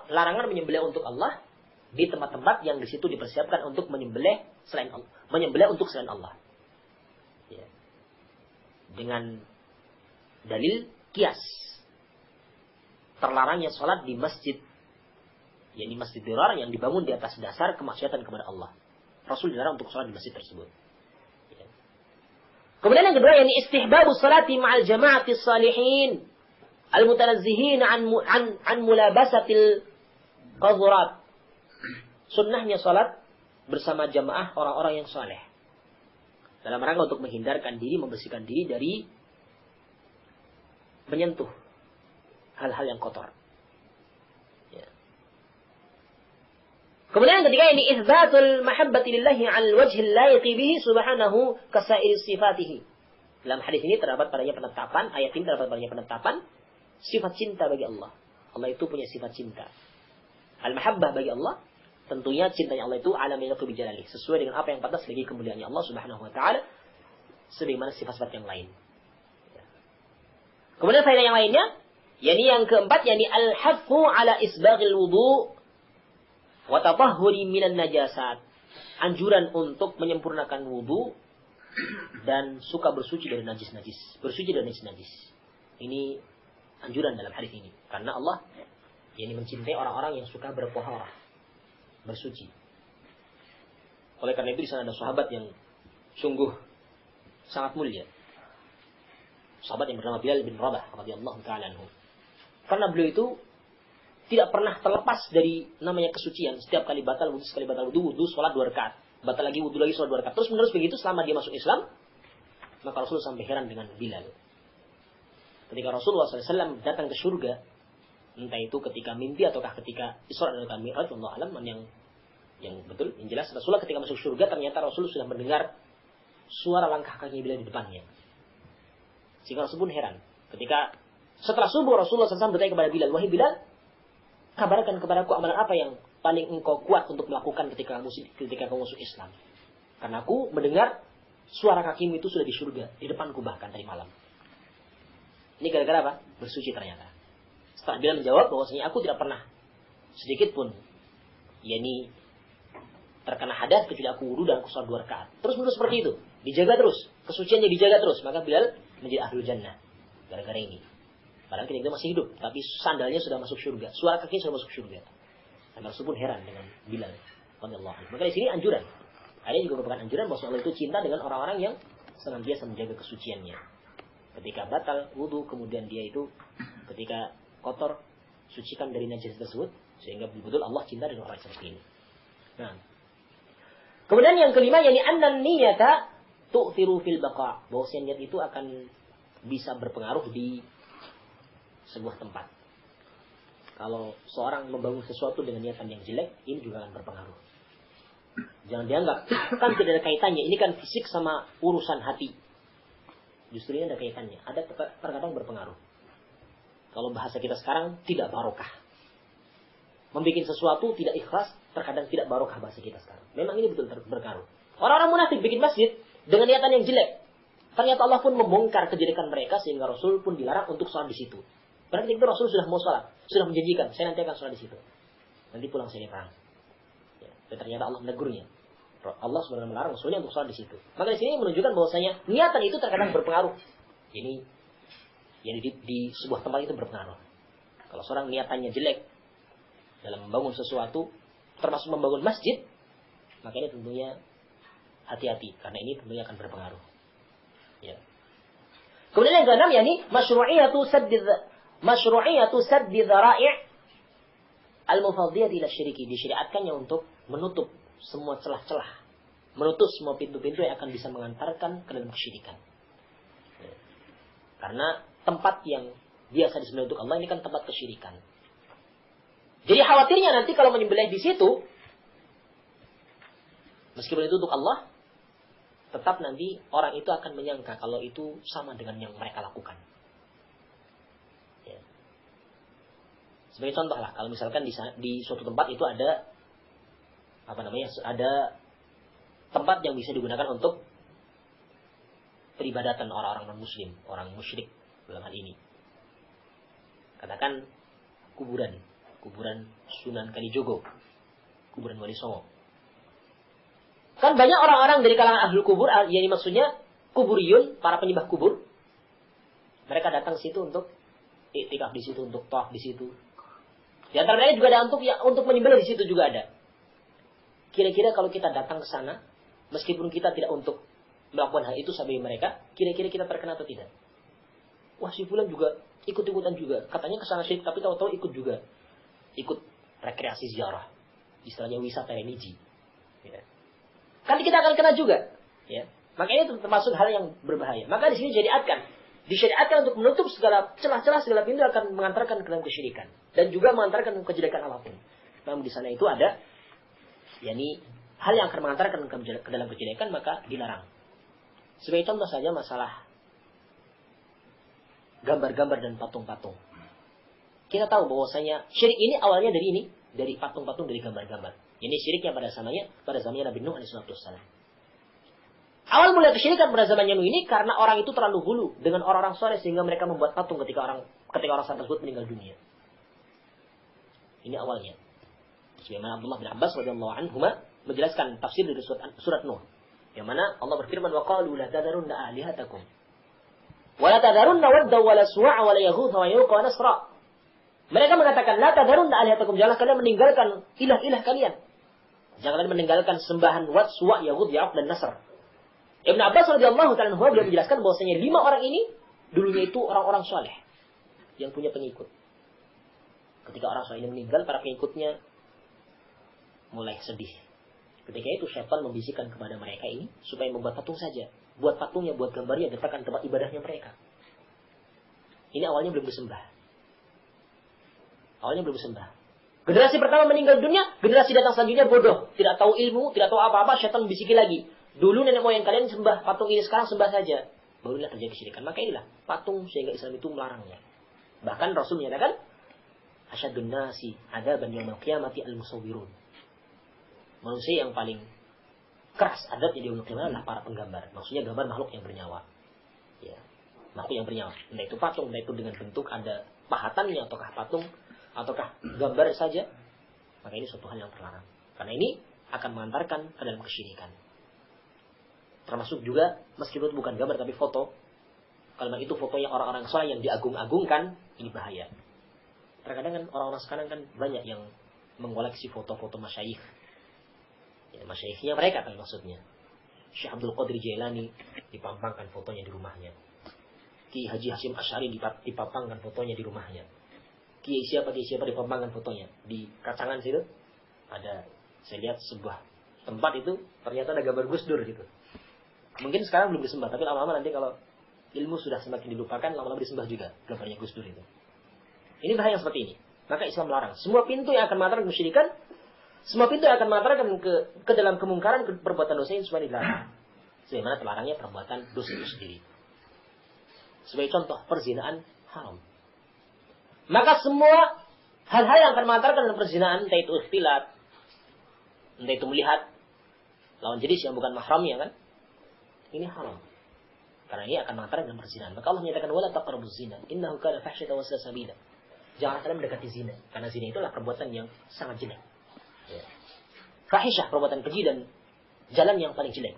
Larangan menyembelih untuk Allah di tempat-tempat yang di situ dipersiapkan untuk menyembelih selain Allah, menyembelih untuk selain Allah. Ya. Dengan dalil kias, terlarangnya sholat di masjid, yakni masjid Dirar yang dibangun di atas dasar kemaksiatan kepada Allah. Rasul dilarang untuk salat di masjid tersebut. Ya. Kemudian yang kedua, yakni istihbabus salati ma'al jama'ati salihin al-mutanazzihin an mulabasatil qadhurat. Sunnahnya salat bersama jamaah orang-orang yang saleh, dalam rangka untuk menghindarkan diri, membersihkan diri dari menyentuh hal-hal yang kotor. Kemudian ketika ini isbatul mahabbati lillahi 'alal wajhil laiqi bihi subhanahu kasairi sifatihi. Dalam hadis ini terdapat padanya penetapan, ayat ini terdapat padanya penetapan sifat cinta bagi Allah. Allah itu punya sifat cinta. Al-mahabbah bagi Allah, tentunya cintanya Allah itu ala ma yaqu bi jalali, sesuai dengan apa yang pantas bagi kemuliaannya Allah Subhanahu wa taala, sebagaimana sifat-sifat yang lain. Kemudian faedah yang lainnya, yakni yang keempat, yakni al-haffu ala isbaghil wudu' wa tatahhuri minan najasat. Anjuran untuk menyempurnakan wudu dan suka bersuci dari najis-najis. Bersuci dari najis-najis. Ini anjuran dalam hadis ini. Karena Allah yang mencintai orang-orang yang suka bertaharah, bersuci. Oleh karena itu di sana ada sahabat yang sungguh sangat mulia. Sahabat yang bernama Bilal bin Rabah radhiyallahu taala anhu. Karena beliau itu tidak pernah terlepas dari namanya kesucian. Setiap kali batal wudu, sekali batal wudu, sholat 2 rakaat. Batal lagi wudu lagi, sholat 2 rakaat. Terus menerus begitu selama dia masuk Islam. Maka Rasul sampai heran dengan Bilal. Ketika Rasulullah SAW datang ke surga, entah itu ketika mimpi ataukah ketika Isra dan Mi'raj, Allah alam, yang betul, yang jelas Rasulullah ketika masuk surga ternyata Rasul sudah mendengar suara langkah kaki Bilal di depannya. Sehingga Rasul pun heran. Ketika setelah subuh Rasulullah SAW bertanya kepada Bilal, wahai Bilal, kabarkan kepadaku amalan apa yang paling engkau kuat untuk melakukan ketika kamu masuk Islam. Karena aku mendengar suara kakimu itu sudah di surga, di depanku bahkan tadi malam. Ini gara-gara apa? Bersuci ternyata. Setelah Bilal menjawab bahwasanya aku tidak pernah sedikit pun, yakni terkena hadas kecuali aku wudu dan aku sholat 2 rakaat. Terus menerus seperti itu, dijaga terus, kesuciannya dijaga terus. Maka Bilal menjadi ahlul jannah gara-gara ini. Padahal ketika itu masih hidup, tapi sandalnya sudah masuk surga, suara kakinya sudah masuk surga. Dan Rasul pun heran dengan Bilal radhiyallahu anhu. Maka di sini anjuran. Ada juga merupakan anjuran bahwa Allah itu cinta dengan orang-orang yang senantiasa menjaga kesuciannya. Ketika batal wudu, kemudian dia itu ketika kotor, sucikan dari najis tersebut, sehingga betul-betul Allah cinta dengan orang seperti ini. Nah, kemudian yang kelima, yakni annan niyata tu'thiru fil baqa', bahwa niat itu akan bisa berpengaruh di sebuah tempat. Kalau seorang membangun sesuatu dengan niatan yang jelek, ini juga akan berpengaruh. Jangan dianggap, kan tidak ada kaitannya. Ini kan fisik sama urusan hati. Justru ini ada kaitannya. Ada terkadang berpengaruh. Kalau bahasa kita sekarang, tidak barokah. Membikin sesuatu tidak ikhlas, terkadang tidak barokah bahasa kita sekarang. Memang ini betul berpengaruh. Orang-orang munafik bikin masjid dengan niatan yang jelek. Ternyata Allah pun membongkar kejelekan mereka, sehingga Rasul pun dilarang untuk sholat di situ. Berarti itu Rasul sudah mau sholat, sudah menjanjikan, saya nanti akan sholat di situ. Nanti pulang saya perang. Ya, dan ternyata Allah menegurnya. Allah sebenarnya melarang Rasulnya untuk sholat di situ. Maka di sini menunjukkan bahwasanya niatan itu terkadang berpengaruh. Ini yang di sebuah tempat itu berpengaruh. Kalau seorang niatannya jelek dalam membangun sesuatu, termasuk membangun masjid, maka ini tentunya hati-hati, karena ini tentunya akan berpengaruh. Ya. Kemudian yang keenam, yakni masyru'iyatu saddi dhara'i' al-mufadhiyati ila syiriki, disyariatkannya untuk menutup semua celah-celah, menutup semua pintu-pintu yang akan bisa mengantarkan ke dalam kesyirikan. Ya. Karena tempat yang biasa disembelih untuk Allah ini kan tempat kesyirikan. Jadi khawatirnya nanti kalau menyembelih di situ, meskipun itu untuk Allah, tetap nanti orang itu akan menyangka kalau itu sama dengan yang mereka lakukan. Ya. Sebagai contoh lah, kalau misalkan di suatu tempat itu ada ada tempat yang bisa digunakan untuk peribadatan orang-orang non-muslim, orang musyrik dalam hal ini. Katakan kuburan Sunan Kalijogo, kuburan Wali Songo. Kan banyak orang-orang dari kalangan ahlul kubur, yakni maksudnya kuburiyun, para penyembah kubur. Mereka datang ke situ untuk iktikaf di situ, untuk tawaf di situ. Di antara mereka juga ada untuk menyembelih di situ juga ada. Kira-kira kalau kita datang ke sana, meskipun kita tidak untuk melakukan hal itu sampai mereka, kira-kira kita terkena atau tidak? Wah, si fulan juga ikut-ikutan juga. Katanya ke sana syirik, tapi tahu-tahu ikut juga. Ikut rekreasi ziarah. Istilahnya wisata religi. Ya. Kan kita akan kena juga. Ya. Maka ini termasuk hal yang berbahaya. Maka di sini disyariatkan untuk menutup segala celah-celah, segala pintu akan mengantarkan ke dalam kesyirikan. Dan juga mengantarkan kejelekan apapun. Namun di sana itu ada, yakni hal yang akan mengantarkan ke dalam kejelekan, maka dilarang. Sebagai contoh saja masalah gambar-gambar dan patung-patung. Kita tahu bahwasanya syirik ini awalnya dari patung-patung, dari gambar-gambar. Ini syiriknya pada zamannya Nabi Nuh alaihi wasallam. Awal mulai kesyirikan pada zaman Nuh ini karena orang itu terlalu hulu dengan orang-orang soleh sehingga mereka membuat patung ketika orang tersebut meninggal dunia. Ini awalnya. Sebagaimana Abdullah bin Abbas radhiyallahu anhuma menjelaskan tafsir dari surat Nuh, yang mana Allah berfirman, wa qalu la tadarunna alihatakum wa la tadarunna wadda wa la suwa'a wa la yaghutha wa yauqa wa nasra. Mereka mengatakan, la tadarunna alihatakum, janganlah kalian meninggalkan ilah-ilah kalian. Jangan kalian meninggalkan sembahan Wad, Suwa, Yaghut, Ya'uq dan Nasr. Ibn Abbas radhiyallahu ta'ala anhu beliau menjelaskan bahwasanya 5 orang ini dulunya itu orang-orang soleh yang punya pengikut. Ketika orang soleh ini meninggal, para pengikutnya mulai sedih. Ketika itu syaitan membisikkan kepada mereka ini supaya membuat patung saja. Buat patungnya, buat gambarnya, letakkan tempat ibadahnya mereka. Ini awalnya belum disembah. Generasi pertama meninggal dunia, generasi datang selanjutnya bodoh, tidak tahu ilmu, tidak tahu apa-apa, syaitan membisiki lagi. Dulu nenek moyang kalian sembah patung ini, sekarang sembah saja. Barulah terjadi kesyirikan. Maka inilah patung sehingga Islam itu melarangnya. Bahkan Rasul menyatakan, asyadun nasi adzaban yaumil qiyamati al-musawwirun. Manusia yang paling keras adabnya di yaumil qiyamah adalah para penggambar. Maksudnya gambar makhluk yang bernyawa. Ya, makhluk yang bernyawa. Entah itu patung, entah itu dengan bentuk ada pahatannya, ataukah patung, ataukah gambar saja, maka ini suatu hal yang terlarang. Karena ini akan mengantarkan ke dalam kesyirikan. Termasuk juga meskipun bukan gambar tapi foto. Kalau itu fotonya orang-orang soleh yang diagung-agungkan, ini bahaya. Terkadang kan orang-orang sekarang kan banyak yang mengoleksi foto-foto masyayikh. Ya, masyayikhnya mereka kan maksudnya. Syekh Abdul Qadir Jailani dipampangkan fotonya di rumahnya. Ki Haji Hasyim Asy'ari dipapangkan fotonya di rumahnya. Kiai siapa dipampangkan fotonya. Di kacangan situ ada, saya lihat sebuah tempat itu ternyata ada gambar Gus Dur gitu. Mungkin sekarang belum disembah, tapi lama-lama nanti kalau ilmu sudah semakin dilupakan, lama-lama disembah juga gambarnya Gus Dur itu. Ini bahaya seperti ini. Maka Islam melarang. Semua pintu yang akan mengantarkan kesyirikan, semua pintu yang akan mengantarkan ke dalam kemungkaran, ke perbuatan dosa ini semua dilarang. Sebagaimana terlarangnya perbuatan dosa itu sendiri. Sebagai contoh, perzinaan haram. Maka semua hal-hal yang akan mengantarkan dalam perzinaan, entah itu ikhtilat, entah itu melihat lawan jenis yang bukan mahramnya kan, ini haram. Karena ini akan mengantarkan dalam perzinaan. Maka Allah menyatakan wala taqrabuz zina, innahu kana fahsyatan wa sa'a sabila. Jangan kalian mendekati zina, karena zina itulah perbuatan yang sangat jelek. Ya. Fahisyah, perbuatan keji dan jalan yang paling jelek.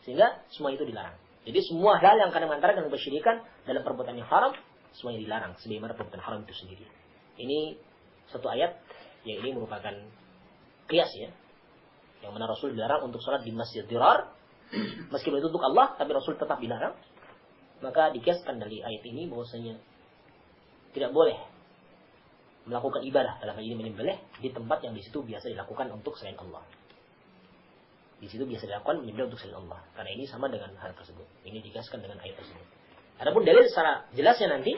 Sehingga semua itu dilarang. Jadi semua hal yang akan mengantarkan kesyirikan dalam perbuatan yang haram, semuanya dilarang. Sebagaimana perbuatan haram itu sendiri. Ini satu ayat yang ini merupakan qiyas ya. Yang mana Rasul dilarang untuk sholat di masjid dirar. Meskipun itu untuk Allah, tapi Rasul tetap dilarang. Maka dikiaskan dari ayat ini bahwasanya tidak boleh melakukan ibadah dalam hal ini menyembelih di tempat yang di situ biasa dilakukan untuk selain Allah. Di situ biasa dilakukan menyembelih untuk selain Allah. Karena ini sama dengan hal tersebut. Ini dikiaskan dengan ayat tersebut. Adapun dalil secara jelasnya nanti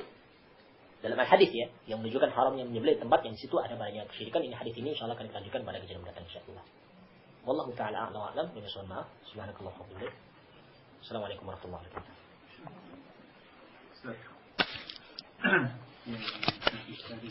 dalam hadis ya, yang menunjukkan haramnya menyembelih tempat yang di situ ada banyak kesyirikan. Ini hadis ini insyaallah akan kita lanjutkan pada kejadian mendatang insyaallah. Wallahu taala a'lam wa a'lam. Subhanakallah wa bihamdika. Assalamualaikum warahmatullahi wabarakatuh. Yang tadi